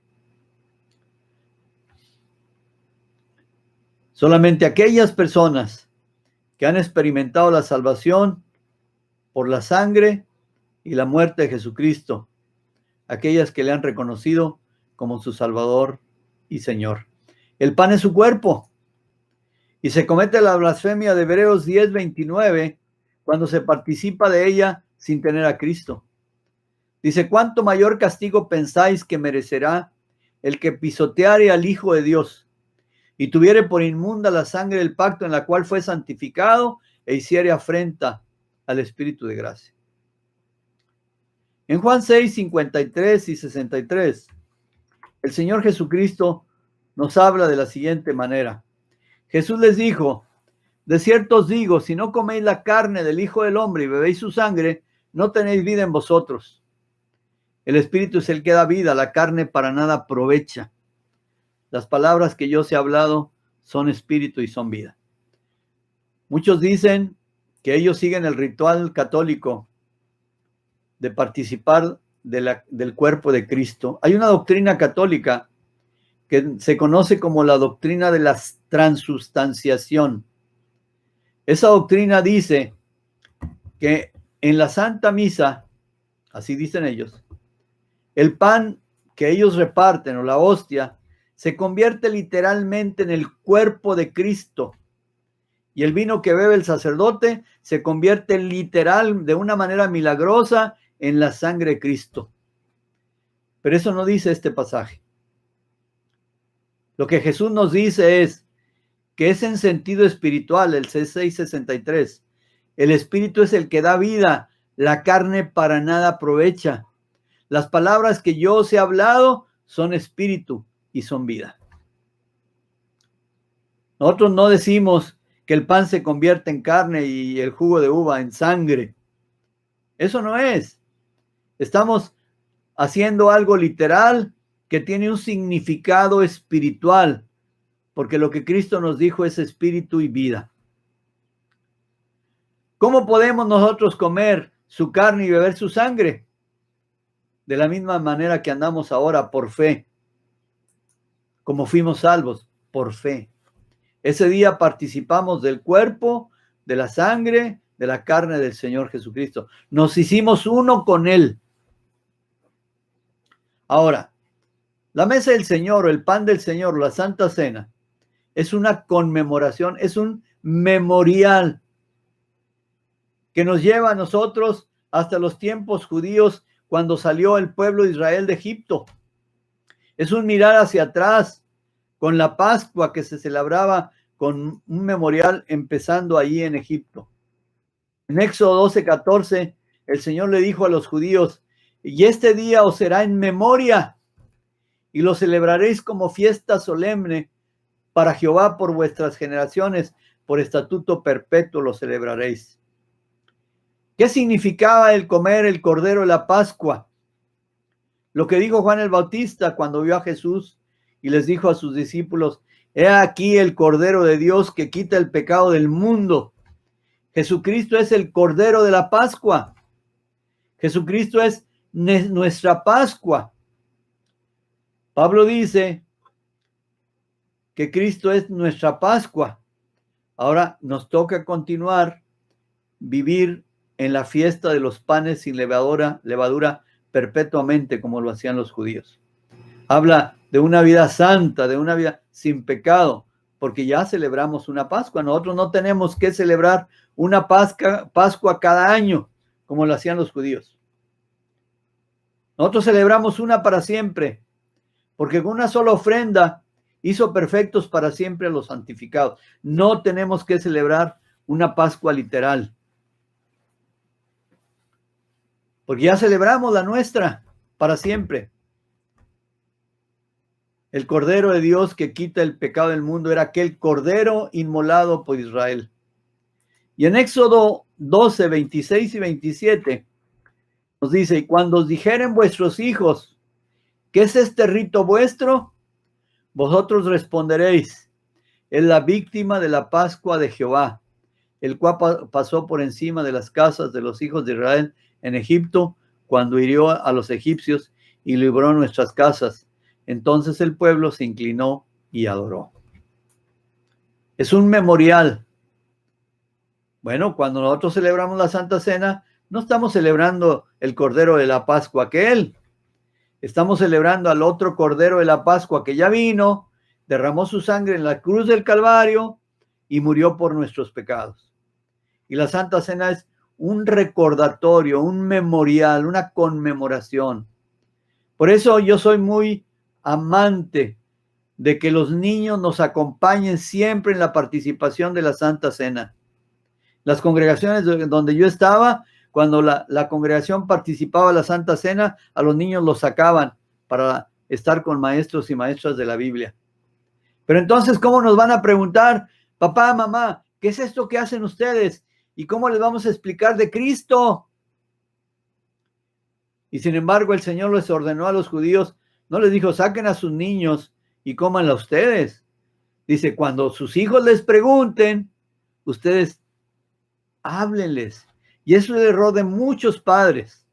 Solamente aquellas personas que han experimentado la salvación por la sangre y la muerte de Jesucristo, aquellas que le han reconocido como su Salvador y Señor. El pan es su cuerpo. Y se comete la blasfemia de Hebreos 10:29 cuando se participa de ella sin tener a Cristo. Dice: ¿cuánto mayor castigo pensáis que merecerá el que pisoteare al Hijo de Dios y tuviere por inmunda la sangre del pacto en la cual fue santificado e hiciere afrenta al Espíritu de gracia? En Juan 6, 53 y 63, el Señor Jesucristo nos habla de la siguiente manera. Jesús les dijo: de cierto os digo, si no coméis la carne del Hijo del Hombre y bebéis su sangre, no tenéis vida en vosotros. El Espíritu es el que da vida, la carne para nada aprovecha. Las palabras que yo os he hablado son espíritu y son vida. Muchos dicen que ellos siguen el ritual católico de participar del cuerpo de Cristo. Hay una doctrina católica que se conoce como la doctrina de la transustanciación. Esa doctrina dice que en la Santa Misa, así dicen ellos, el pan que ellos reparten o la hostia se convierte literalmente en el cuerpo de Cristo, y el vino que bebe el sacerdote se convierte literal, de una manera milagrosa, en la sangre de Cristo. Pero eso no dice este pasaje. Lo que Jesús nos dice es que es en sentido espiritual, el C663. El espíritu es el que da vida, la carne para nada aprovecha. Las palabras que yo os he hablado son espíritu y son vida. Nosotros no decimos que el pan se convierte en carne y el jugo de uva en sangre. Eso no es. Estamos haciendo algo literal que tiene un significado espiritual, porque lo que Cristo nos dijo es espíritu y vida. ¿Cómo podemos nosotros comer su carne y beber su sangre? De la misma manera que andamos ahora, por fe. Como fuimos salvos, por fe. Ese día participamos del cuerpo, de la sangre, de la carne del Señor Jesucristo. Nos hicimos uno con Él. Ahora, la mesa del Señor, o el pan del Señor, la Santa Cena, es una conmemoración, es un memorial que nos lleva a nosotros hasta los tiempos judíos, cuando salió el pueblo de Israel de Egipto. Es un mirar hacia atrás con la Pascua que se celebraba con un memorial empezando allí en Egipto. En Éxodo 12:14, el Señor le dijo a los judíos: y este día os será en memoria, y lo celebraréis como fiesta solemne para Jehová por vuestras generaciones, por estatuto perpetuo lo celebraréis. ¿Qué significaba el comer el cordero de la Pascua? Lo que dijo Juan el Bautista cuando vio a Jesús y les dijo a sus discípulos: he aquí el Cordero de Dios que quita el pecado del mundo. Jesucristo es el Cordero de la Pascua. Jesucristo es nuestra Pascua. Pablo dice que Cristo es nuestra Pascua. Ahora nos toca continuar, vivir en la fiesta de los panes sin levadura perpetuamente, como lo hacían los judíos. Habla de una vida santa, de una vida sin pecado, porque ya celebramos una Pascua. Nosotros no tenemos que celebrar una Pascua cada año, como lo hacían los judíos. Nosotros celebramos una para siempre, porque con una sola ofrenda hizo perfectos para siempre a los santificados. No tenemos que celebrar una Pascua literal, porque ya celebramos la nuestra para siempre. El Cordero de Dios que quita el pecado del mundo era aquel Cordero inmolado por Israel. Y en Éxodo 12, 26 y 27 nos dice: y cuando os dijeren vuestros hijos, ¿qué es este rito vuestro? Vosotros responderéis: es la víctima de la Pascua de Jehová, el cual pasó por encima de las casas de los hijos de Israel en Egipto, cuando hirió a los egipcios y libró nuestras casas. Entonces el pueblo se inclinó y adoró. Es un memorial. Bueno, cuando nosotros celebramos la Santa Cena, no estamos celebrando el Cordero de la Pascua aquel. Estamos celebrando al otro Cordero de la Pascua que ya vino, derramó su sangre en la cruz del Calvario y murió por nuestros pecados. Y la Santa Cena es un recordatorio, un memorial, una conmemoración. Por eso yo soy muy amante de que los niños nos acompañen siempre en la participación de la Santa Cena. Las congregaciones donde yo estaba, cuando la congregación participaba en la Santa Cena, a los niños los sacaban para estar con maestros y maestras de la Biblia. Pero entonces, ¿cómo nos van a preguntar, papá, mamá, qué es esto que hacen ustedes? ¿Y cómo les vamos a explicar de Cristo? Y sin embargo, el Señor les ordenó a los judíos, no les dijo, saquen a sus niños y cómanla ustedes. Dice, cuando sus hijos les pregunten, ustedes háblenles. Y eso es el error de muchos padres,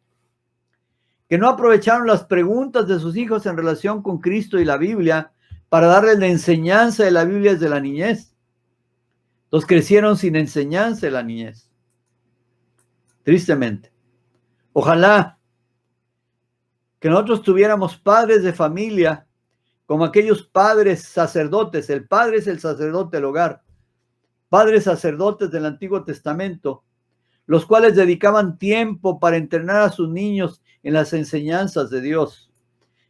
que no aprovecharon las preguntas de sus hijos en relación con Cristo y la Biblia para darles la enseñanza de la Biblia desde la niñez. Entonces crecieron sin enseñanza de la niñez. Tristemente. Ojalá que nosotros tuviéramos padres de familia como aquellos padres sacerdotes. El padre es el sacerdote del hogar. Padres sacerdotes del Antiguo Testamento, los cuales dedicaban tiempo para entrenar a sus niños en las enseñanzas de Dios.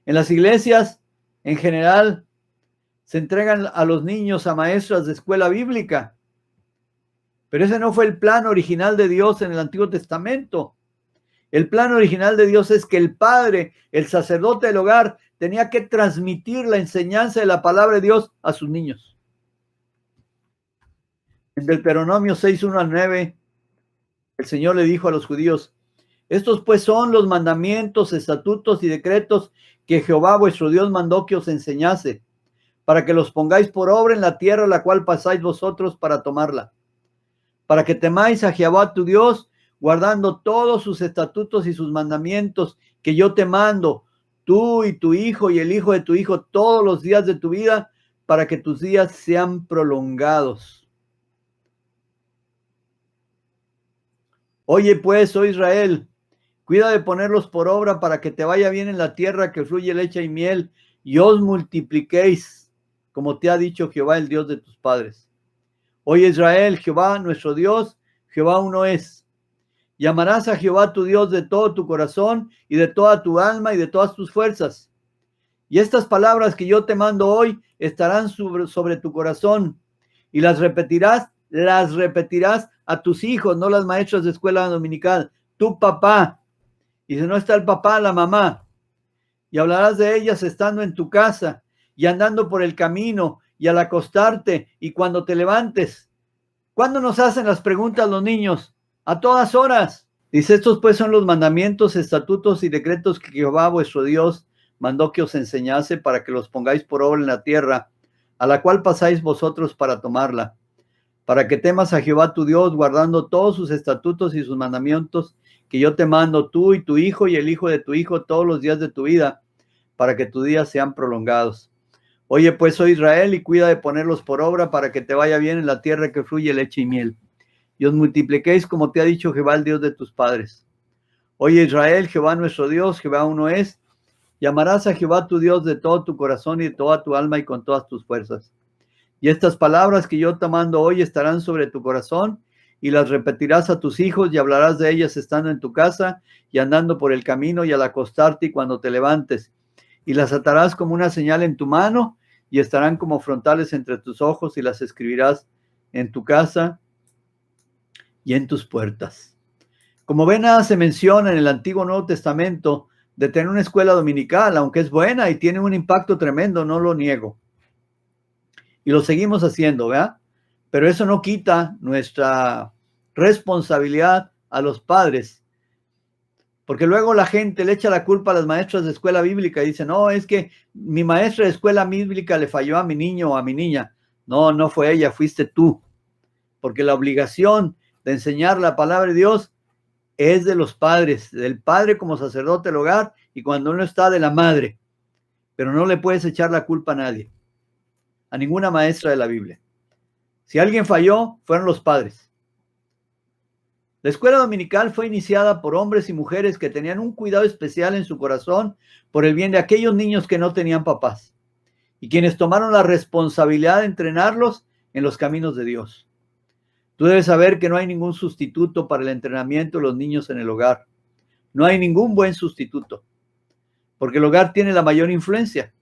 En las iglesias, en general, se entregan a los niños a maestras de escuela bíblica. Pero ese no fue el plan original de Dios en el Antiguo Testamento. El plan original de Dios es que el padre, el sacerdote del hogar, tenía que transmitir la enseñanza de la palabra de Dios a sus niños. En Deuteronomio 6, 1 al 9, el Señor le dijo a los judíos, estos pues son los mandamientos, estatutos y decretos que Jehová vuestro Dios mandó que os enseñase, para que los pongáis por obra en la tierra a la cual pasáis vosotros para tomarla, para que temáis a Jehová tu Dios, guardando todos sus estatutos y sus mandamientos que yo te mando, tú y tu hijo y el hijo de tu hijo, todos los días de tu vida, para que tus días sean prolongados. Oye pues, oh Israel, cuida de ponerlos por obra para que te vaya bien en la tierra que fluye leche y miel, y os multipliquéis, como te ha dicho Jehová, el Dios de tus padres. Oye Israel, Jehová nuestro Dios, Jehová uno es. Llamarás a Jehová tu Dios de todo tu corazón y de toda tu alma y de todas tus fuerzas. Y estas palabras que yo te mando hoy estarán sobre tu corazón, y las repetirás a tus hijos, no las maestras de escuela dominical, tu papá. Y si no está el papá, la mamá. Y hablarás de ellas estando en tu casa y andando por el camino y al acostarte y cuando te levantes. ¿Cuándo nos hacen las preguntas los niños? A todas horas. Dice, estos pues son los mandamientos, estatutos y decretos que Jehová vuestro Dios mandó que os enseñase para que los pongáis por obra en la tierra, a la cual pasáis vosotros para tomarla, para que temas a Jehová tu Dios, guardando todos sus estatutos y sus mandamientos que yo te mando, tú y tu hijo y el hijo de tu hijo todos los días de tu vida, para que tus días sean prolongados. Oye pues, oh Israel, y cuida de ponerlos por obra para que te vaya bien en la tierra que fluye leche y miel, y os multipliquéis como te ha dicho Jehová, el Dios de tus padres. Oye Israel, Jehová nuestro Dios, Jehová uno es. Llamarás a Jehová tu Dios de todo tu corazón y de toda tu alma y con todas tus fuerzas. Y estas palabras que yo te mando hoy estarán sobre tu corazón, y las repetirás a tus hijos y hablarás de ellas estando en tu casa y andando por el camino y al acostarte y cuando te levantes. Y las atarás como una señal en tu mano y estarán como frontales entre tus ojos, y las escribirás en tu casa y en tus puertas. Como ven, nada se menciona en el Antiguo Nuevo Testamento de tener una escuela dominical, aunque es buena y tiene un impacto tremendo, no lo niego. Y lo seguimos haciendo, ¿verdad? Pero eso no quita nuestra responsabilidad a los padres, porque luego la gente le echa la culpa a las maestras de escuela bíblica y dice, no, es que mi maestra de escuela bíblica le falló a mi niño o a mi niña. No, no fue ella, fuiste tú, porque la obligación de enseñar la palabra de Dios es de los padres, del padre como sacerdote del hogar, y cuando uno está, de la madre, pero no le puedes echar la culpa a nadie, a ninguna maestra de la Biblia. Si alguien falló, fueron los padres. La escuela dominical fue iniciada por hombres y mujeres que tenían un cuidado especial en su corazón por el bien de aquellos niños que no tenían papás, y quienes tomaron la responsabilidad de entrenarlos en los caminos de Dios. Tú debes saber que no hay ningún sustituto para el entrenamiento de los niños en el hogar. No hay ningún buen sustituto, porque el hogar tiene la mayor influencia.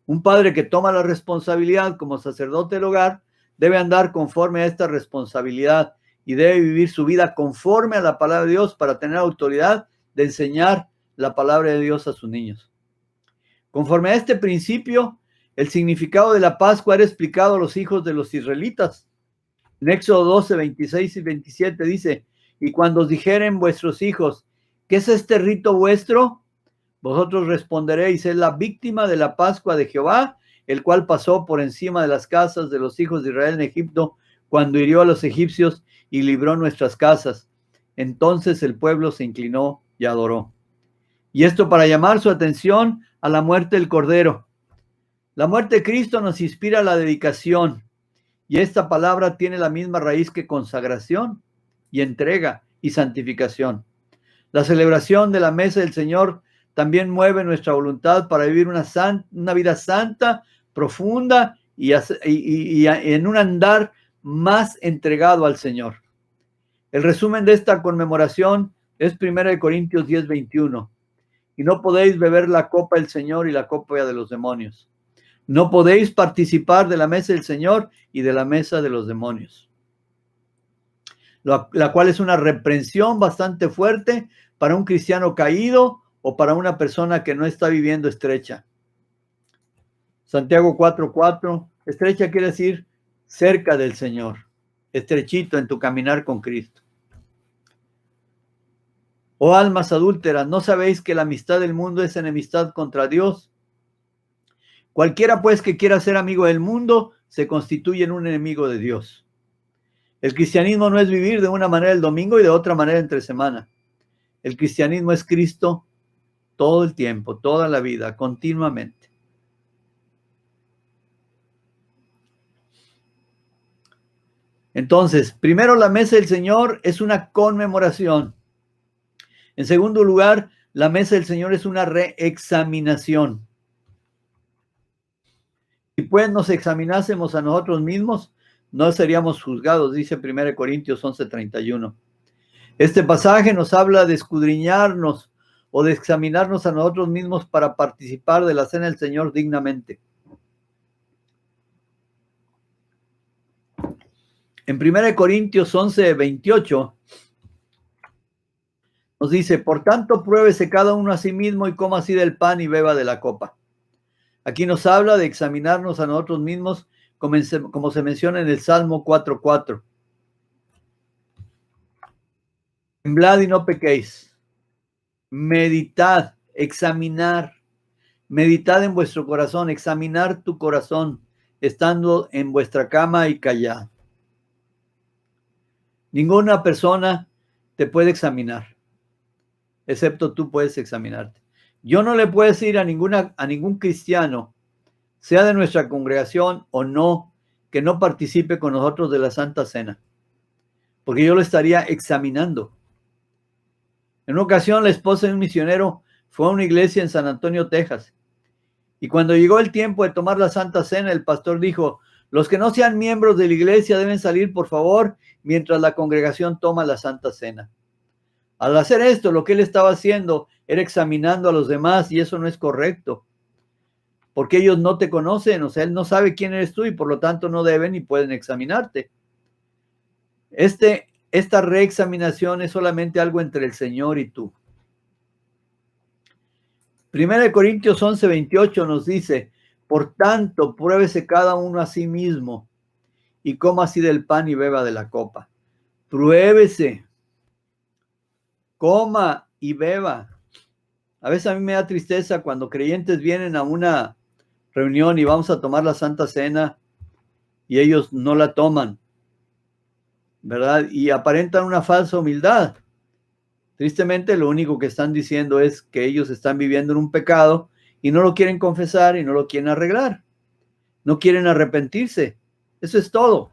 Un padre que toma la responsabilidad como sacerdote del hogar debe andar conforme a esta responsabilidad y debe vivir su vida conforme a la palabra de Dios para tener autoridad de enseñar la palabra de Dios a sus niños. Conforme a este principio, el significado de la Pascua era explicado a los hijos de los israelitas. En Éxodo 12, 26 y 27 dice: y cuando os dijeren vuestros hijos, ¿qué es este rito vuestro? Vosotros responderéis: es la víctima de la Pascua de Jehová, el cual pasó por encima de las casas de los hijos de Israel en Egipto, cuando hirió a los egipcios y libró nuestras casas. Entonces el pueblo se inclinó y adoró. Y esto para llamar su atención a la muerte del Cordero. La muerte de Cristo nos inspira a la dedicación, y esta palabra tiene la misma raíz que consagración y entrega y santificación. La celebración de la mesa del Señor también mueve nuestra voluntad para vivir una vida santa, profunda y en un andar más entregado al Señor. El resumen de esta conmemoración es 1 Corintios 10, 21. Y no podéis beber la copa del Señor y la copa de los demonios. No podéis participar de la mesa del Señor y de la mesa de los demonios. La cual es una reprensión bastante fuerte para un cristiano caído o para una persona que no está viviendo estrecha. Santiago 4:4, estrecha quiere decir cerca del Señor, estrechito en tu caminar con Cristo. Oh almas adúlteras, ¿no sabéis que la amistad del mundo es enemistad contra Dios? Cualquiera pues que quiera ser amigo del mundo se constituye en un enemigo de Dios. El cristianismo no es vivir de una manera el domingo y de otra manera entre semana. El cristianismo es Cristo todo el tiempo, toda la vida, continuamente. Entonces, primero, la mesa del Señor es una conmemoración. En segundo lugar, la mesa del Señor es una reexaminación. Si pues nos examinásemos a nosotros mismos, no seríamos juzgados, dice 1 Corintios 11:31. Este pasaje nos habla de escudriñarnos o de examinarnos a nosotros mismos para participar de la cena del Señor dignamente. En 1 Corintios 11:28 nos dice: por tanto, pruébese cada uno a sí mismo y coma así del pan y beba de la copa. Aquí nos habla de examinarnos a nosotros mismos, como se menciona en el Salmo 4:4. Temblad y no pequéis. Meditad, examinar. Meditad en vuestro corazón, examinar tu corazón, estando en vuestra cama y callad. Ninguna persona te puede examinar, excepto tú puedes examinarte. Yo no le puedo decir a ningún cristiano, sea de nuestra congregación o no, que no participe con nosotros de la Santa Cena, porque yo lo estaría examinando. En una ocasión, la esposa de un misionero fue a una iglesia en San Antonio, Texas, y cuando llegó el tiempo de tomar la Santa Cena, el pastor dijo: los que no sean miembros de la iglesia deben salir, por favor, mientras la congregación toma la Santa Cena. Al hacer esto, lo que él estaba haciendo era examinando a los demás, y eso no es correcto, porque ellos no te conocen, o sea, él no sabe quién eres tú y por lo tanto no deben y pueden examinarte. Esta reexaminación es solamente algo entre el Señor y tú. 1 Corintios 11:28 nos dice: por tanto, pruébese cada uno a sí mismo y coma así del pan y beba de la copa. Pruébese, coma y beba. A veces a mí me da tristeza cuando creyentes vienen a una reunión y vamos a tomar la Santa Cena y ellos no la toman, ¿verdad? Y aparentan una falsa humildad. Tristemente, lo único que están diciendo es que ellos están viviendo en un pecado y no lo quieren confesar y no lo quieren arreglar. No quieren arrepentirse. Eso es todo.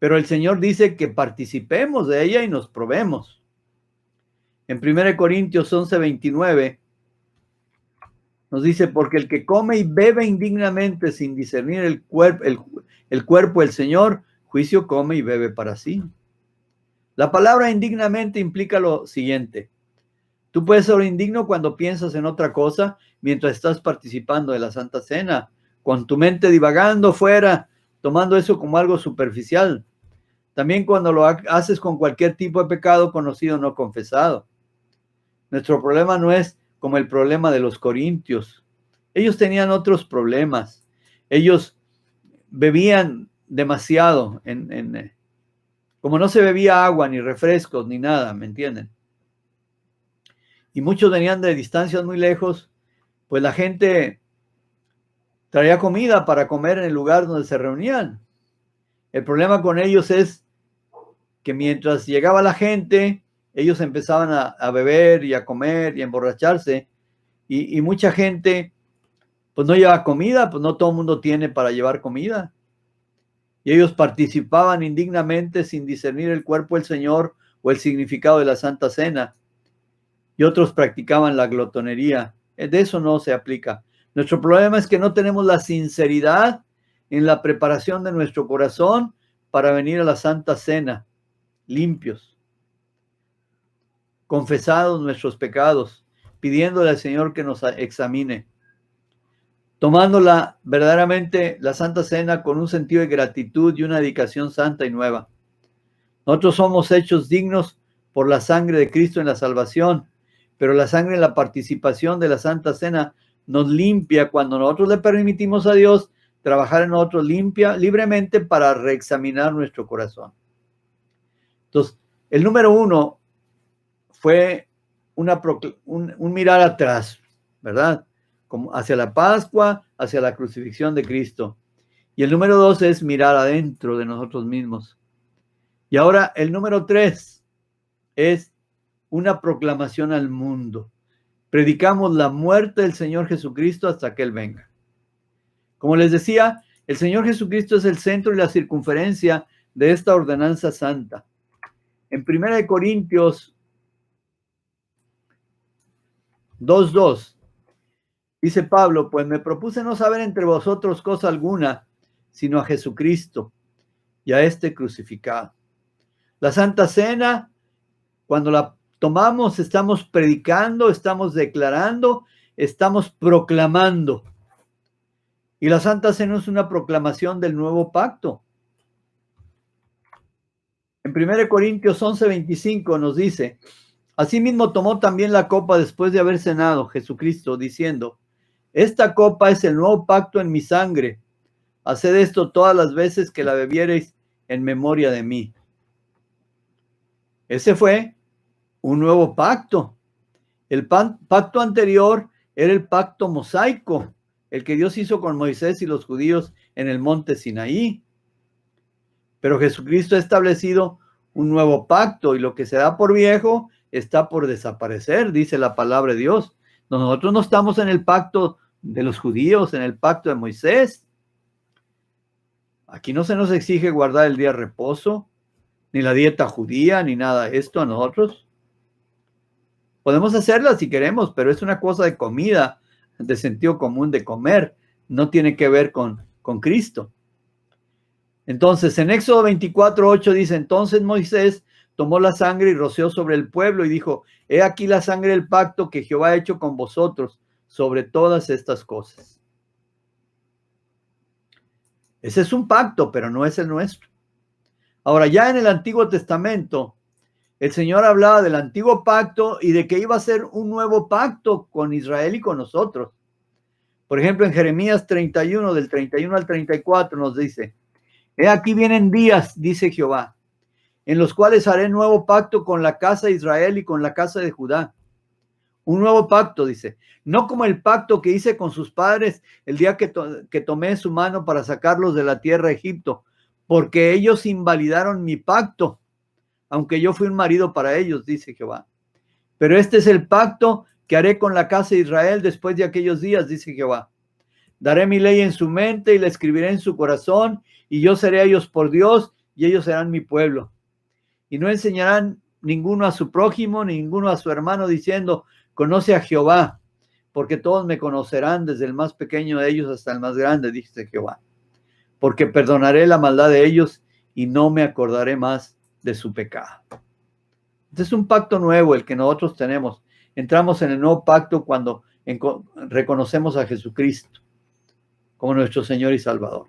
Pero el Señor dice que participemos de ella y nos probemos. En 1 Corintios 11:29 nos dice: porque el que come y bebe indignamente sin discernir el cuerpo del Señor, juicio come y bebe para sí. La palabra indignamente implica lo siguiente: tú puedes ser indigno cuando piensas en otra cosa mientras estás participando de la Santa Cena, con tu mente divagando fuera, tomando eso como algo superficial. También cuando lo haces con cualquier tipo de pecado conocido o no confesado. Nuestro problema no es como el problema de los corintios. Ellos tenían otros problemas. Ellos bebían demasiado. Como no se bebía agua, ni refrescos, ni nada, ¿me entienden? Y muchos venían de distancias muy lejos, pues la gente traía comida para comer en el lugar donde se reunían. El problema con ellos es que mientras llegaba la gente, ellos empezaban a beber y a comer y a emborracharse, y mucha gente pues no lleva comida, pues no todo el mundo tiene para llevar comida. Y ellos participaban indignamente sin discernir el cuerpo del Señor o el significado de la Santa Cena. Y otros practicaban la glotonería. De eso no se aplica. Nuestro problema es que no tenemos la sinceridad en la preparación de nuestro corazón para venir a la Santa Cena, limpios, confesados nuestros pecados, pidiéndole al Señor que nos examine, tomándola verdaderamente la Santa Cena con un sentido de gratitud y una dedicación santa y nueva. Nosotros somos hechos dignos por la sangre de Cristo en la salvación, pero la sangre en la participación de la Santa Cena nos limpia cuando nosotros le permitimos a Dios trabajar en nosotros libremente para reexaminar nuestro corazón. Entonces, el número 1 fue un mirar atrás, ¿verdad? Como hacia la Pascua, hacia la crucifixión de Cristo. Y el número 2 es mirar adentro de nosotros mismos. Y ahora el número 3 es una proclamación al mundo. Predicamos la muerte del Señor Jesucristo hasta que Él venga. Como les decía, el Señor Jesucristo es el centro y la circunferencia de esta ordenanza santa. En 1 Corintios 2:2 dice Pablo, pues me propuse no saber entre vosotros cosa alguna, sino a Jesucristo y a este crucificado. La Santa Cena, cuando la tomamos, estamos predicando, estamos declarando, estamos proclamando. Y la Santa Cena es una proclamación del nuevo pacto. En 1 Corintios 11:25 nos dice, asimismo tomó también la copa después de haber cenado Jesucristo, diciendo, esta copa es el nuevo pacto en mi sangre. Haced esto todas las veces que la bebiereis en memoria de mí. Ese fue un nuevo pacto. El pacto anterior era el pacto mosaico, el que Dios hizo con Moisés y los judíos en el monte Sinaí. Pero Jesucristo ha establecido un nuevo pacto y lo que se da por viejo está por desaparecer, dice la palabra de Dios. Nosotros no estamos en el pacto de los judíos, en el pacto de Moisés. Aquí no se nos exige guardar el día de reposo, ni la dieta judía, ni nada de esto a nosotros. Podemos hacerla si queremos, pero es una cosa de comida, de sentido común de comer. No tiene que ver con Cristo. Entonces, en Éxodo 24:8 dice, entonces Moisés tomó la sangre y roció sobre el pueblo y dijo, he aquí la sangre del pacto que Jehová ha hecho con vosotros sobre todas estas cosas. Ese es un pacto, pero no es el nuestro. Ahora, ya en el Antiguo Testamento, el Señor hablaba del antiguo pacto y de que iba a ser un nuevo pacto con Israel y con nosotros. Por ejemplo, en Jeremías 31, del 31 al 34, nos dice, he aquí vienen días, dice Jehová, en los cuales haré nuevo pacto con la casa de Israel y con la casa de Judá. Un nuevo pacto, dice, no como el pacto que hice con sus padres el día que tomé su mano para sacarlos de la tierra de Egipto, porque ellos invalidaron mi pacto, aunque yo fui un marido para ellos, dice Jehová. Pero este es el pacto que haré con la casa de Israel después de aquellos días, dice Jehová. Daré mi ley en su mente y la escribiré en su corazón, y yo seré a ellos por Dios, y ellos serán mi pueblo. Y no enseñarán ninguno a su prójimo, ninguno a su hermano, diciendo, conoce a Jehová, porque todos me conocerán, desde el más pequeño de ellos hasta el más grande, dice Jehová. Porque perdonaré la maldad de ellos, y no me acordaré más de su pecado. Este es un pacto nuevo el que nosotros tenemos. Entramos en el nuevo pacto cuando reconocemos a Jesucristo. como nuestro Señor y Salvador.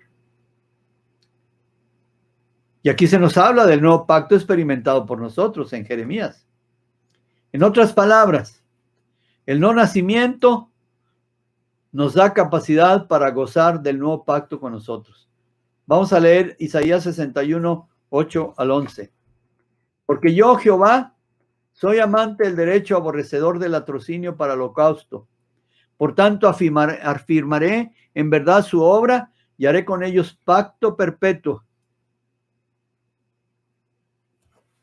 Y aquí se nos habla del nuevo pacto experimentado por nosotros en Jeremías. En otras palabras, el no nacimiento nos da capacidad para gozar del nuevo pacto con nosotros. Vamos a leer Isaías 61, 8 al 11. Porque yo, Jehová, soy amante del derecho, aborrecedor del latrocinio para holocausto. Por tanto, afirmaré en verdad su obra y haré con ellos pacto perpetuo.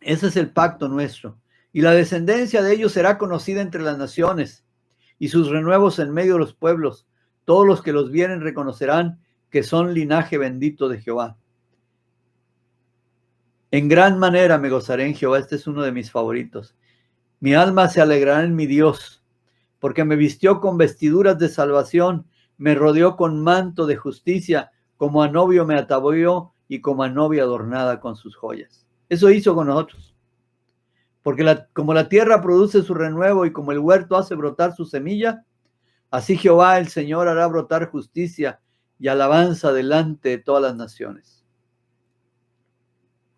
Ese es el pacto nuestro. Y la descendencia de ellos será conocida entre las naciones, y sus renuevos en medio de los pueblos. Todos los que los vieren reconocerán que son linaje bendito de Jehová. En gran manera me gozaré en Jehová. Este es uno de mis favoritos. Mi alma se alegrará en mi Dios, porque me vistió con vestiduras de salvación, me rodeó con manto de justicia, como a novio me atavió y como a novia adornada con sus joyas. Eso hizo con nosotros. Porque como la tierra produce su renuevo y como el huerto hace brotar su semilla, así Jehová el Señor hará brotar justicia y alabanza delante de todas las naciones.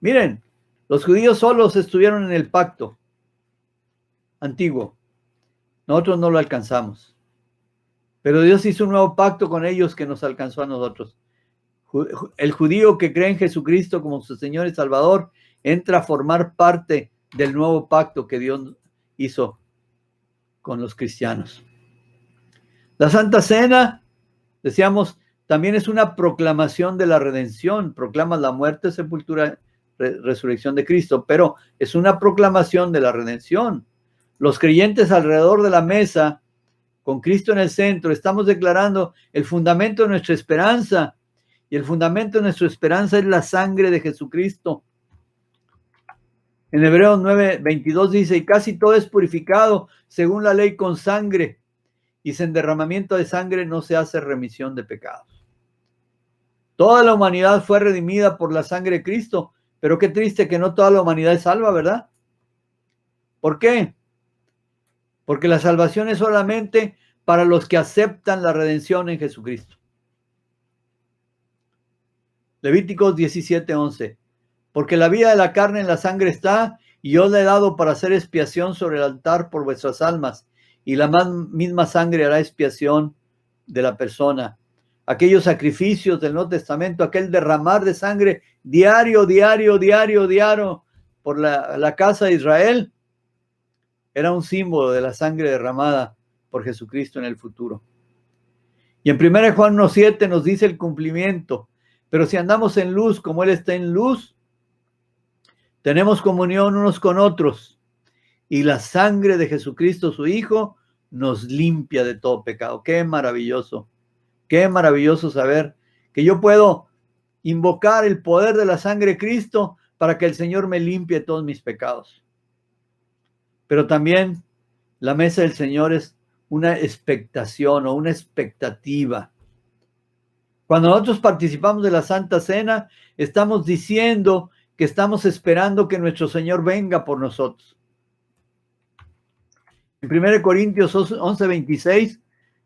Miren, los judíos solos estuvieron en el pacto antiguo. Nosotros no lo alcanzamos. Pero Dios hizo un nuevo pacto con ellos que nos alcanzó a nosotros. El judío que cree en Jesucristo como su Señor y Salvador entra a formar parte del nuevo pacto que Dios hizo con los cristianos. La Santa Cena, decíamos, también es una proclamación de la redención. Proclama la muerte, sepultura, resurrección de Cristo, pero es una proclamación de la redención. Los creyentes alrededor de la mesa, con Cristo en el centro, estamos declarando el fundamento de nuestra esperanza. Y el fundamento de nuestra esperanza es la sangre de Jesucristo. En Hebreos 9:22 dice, y casi todo es purificado según la ley con sangre, y sin derramamiento de sangre no se hace remisión de pecados. Toda la humanidad fue redimida por la sangre de Cristo, pero qué triste que no toda la humanidad es salva, ¿verdad? ¿Por qué? Porque la salvación es solamente para los que aceptan la redención en Jesucristo. Levíticos 17:11. Porque la vida de la carne en la sangre está, y yo le he dado para hacer expiación sobre el altar por vuestras almas, y la misma sangre hará expiación de la persona. Aquellos sacrificios del Nuevo Testamento, aquel derramar de sangre diario por la casa de Israel, era un símbolo de la sangre derramada por Jesucristo en el futuro. Y en 1 Juan 1:7 nos dice el cumplimiento. Pero si andamos en luz como Él está en luz, tenemos comunión unos con otros. Y la sangre de Jesucristo, su Hijo, nos limpia de todo pecado. Qué maravilloso. Qué maravilloso saber que yo puedo invocar el poder de la sangre de Cristo para que el Señor me limpie todos mis pecados. Pero también la mesa del Señor es una expectación o una expectativa. Cuando nosotros participamos de la Santa Cena, estamos diciendo que estamos esperando que nuestro Señor venga por nosotros. En 1 Corintios 11:26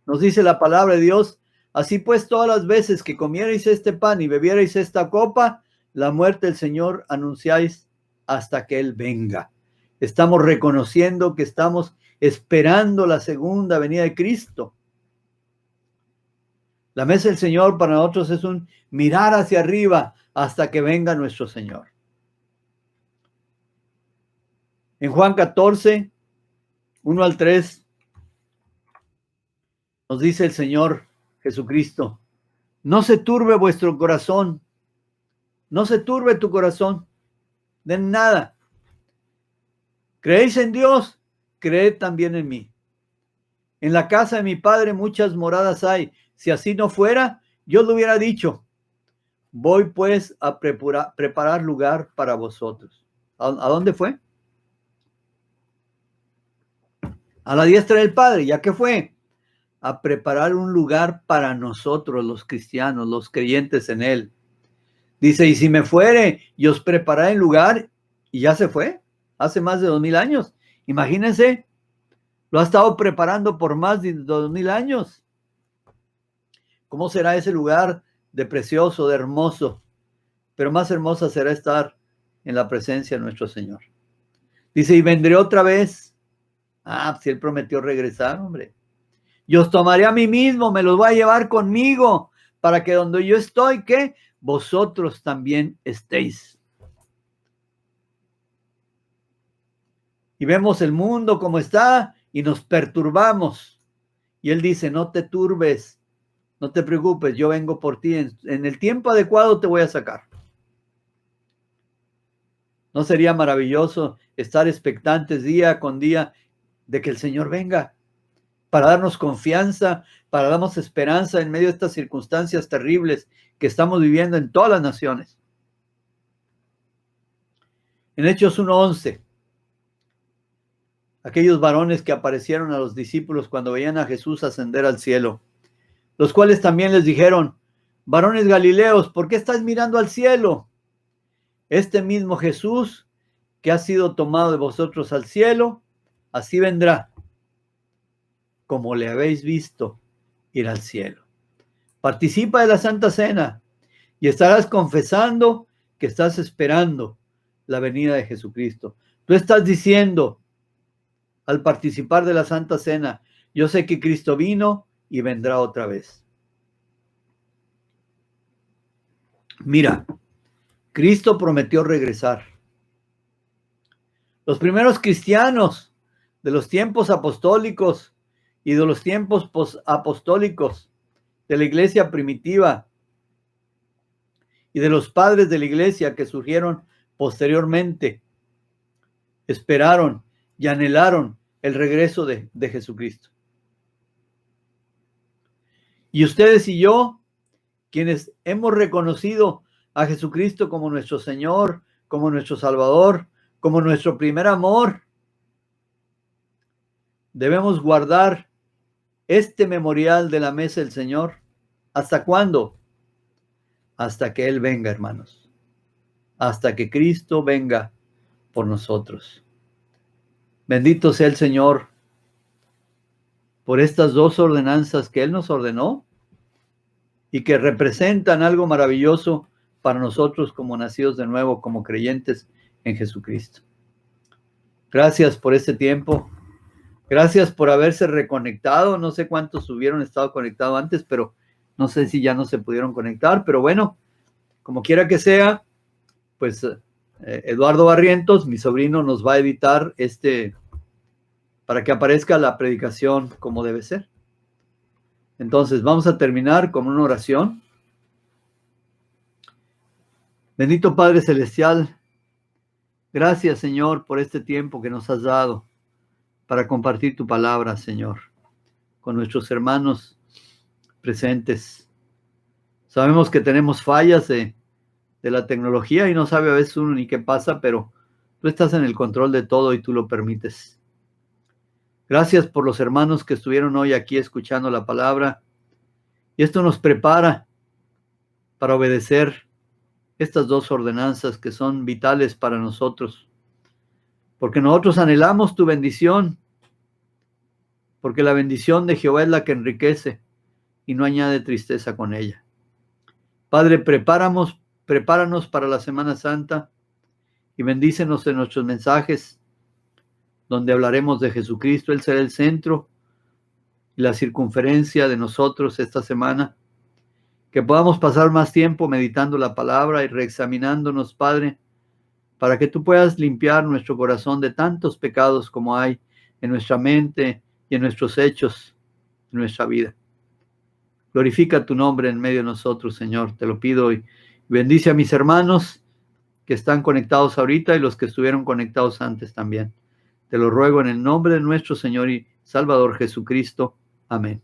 nos dice la palabra de Dios, así pues todas las veces que comierais este pan y bebierais esta copa, la muerte del Señor anunciáis hasta que Él venga. Estamos reconociendo que estamos esperando la segunda venida de Cristo. La mesa del Señor para nosotros es un mirar hacia arriba hasta que venga nuestro Señor. En Juan 14, 1 al 3, nos dice el Señor Jesucristo, no se turbe vuestro corazón, no se turbe tu corazón de nada. ¿Creéis en Dios? Creed también en mí. En la casa de mi Padre muchas moradas hay. Si así no fuera, yo le hubiera dicho, voy pues a preparar lugar para vosotros. ¿A dónde fue? A la diestra del Padre. ¿Ya qué fue? A preparar un lugar para nosotros, los cristianos, los creyentes en Él. Dice, y si me fuere, y os prepararé el lugar, y ya se fue, hace más de 2000 años. Imagínense, lo ha estado preparando por más de 2000 años. ¿Cómo será ese lugar de precioso, de hermoso? pero más hermosa será estar en la presencia de nuestro Señor. Dice, y vendré otra vez. Si Él prometió regresar, hombre. Yo os tomaré a mí mismo, me los voy a llevar conmigo, para que donde yo estoy, ¿qué? Vosotros también estéis. Y vemos el mundo como está y nos perturbamos. Y Él dice, no te turbes, no te preocupes, yo vengo por ti. En el tiempo adecuado te voy a sacar. ¿No sería maravilloso estar expectantes día con día de que el Señor venga? Para darnos confianza, para darnos esperanza en medio de estas circunstancias terribles que estamos viviendo en todas las naciones. En Hechos 1:11, aquellos varones que aparecieron a los discípulos cuando veían a Jesús ascender al cielo, los cuales también les dijeron, varones galileos, ¿por qué estáis mirando al cielo? Este mismo Jesús que ha sido tomado de vosotros al cielo, así vendrá, como le habéis visto ir al cielo. Participa de la Santa Cena y estarás confesando que estás esperando la venida de Jesucristo. Tú estás diciendo al participar de la Santa Cena, yo sé que Cristo vino y vendrá otra vez. Mira, Cristo prometió regresar. Los primeros cristianos de los tiempos apostólicos y de los tiempos posapostólicos de la iglesia primitiva y de los padres de la iglesia que surgieron posteriormente, esperaron y anhelaron el regreso de Jesucristo. Y ustedes y yo, quienes hemos reconocido a Jesucristo como nuestro Señor, como nuestro Salvador, como nuestro primer amor, debemos guardar este memorial de la mesa del Señor. ¿Hasta cuándo? Hasta que Él venga, hermanos. Hasta que Cristo venga por nosotros. Bendito sea el Señor por estas dos ordenanzas que Él nos ordenó y que representan algo maravilloso para nosotros como nacidos de nuevo, como creyentes en Jesucristo. Gracias por este tiempo. Gracias por haberse reconectado. No sé cuántos hubieron estado conectados antes, pero no sé si ya no se pudieron conectar. Pero bueno, como quiera que sea, pues Eduardo Barrientos, mi sobrino, nos va a editar para que aparezca la predicación como debe ser. Entonces, vamos a terminar con una oración. Bendito Padre Celestial, gracias, Señor, por este tiempo que nos has dado para compartir tu palabra, Señor, con nuestros hermanos presentes. Sabemos que tenemos fallas de la tecnología y no sabe a veces uno ni qué pasa, pero tú estás en el control de todo y tú lo permites. Gracias por los hermanos que estuvieron hoy aquí escuchando la palabra. Y esto nos prepara para obedecer estas dos ordenanzas que son vitales para nosotros. Porque nosotros anhelamos tu bendición. Porque la bendición de Jehová es la que enriquece y no añade tristeza con ella. Padre, prepáranos para la Semana Santa y bendícenos en nuestros mensajes donde hablaremos de Jesucristo. Él será el centro y la circunferencia de nosotros esta semana. Que podamos pasar más tiempo meditando la palabra y reexaminándonos, Padre, para que tú puedas limpiar nuestro corazón de tantos pecados como hay en nuestra mente y en nuestros hechos, en nuestra vida. Glorifica tu nombre en medio de nosotros, Señor. Te lo pido y bendice a mis hermanos que están conectados ahorita y los que estuvieron conectados antes también. Te lo ruego en el nombre de nuestro Señor y Salvador Jesucristo. Amén.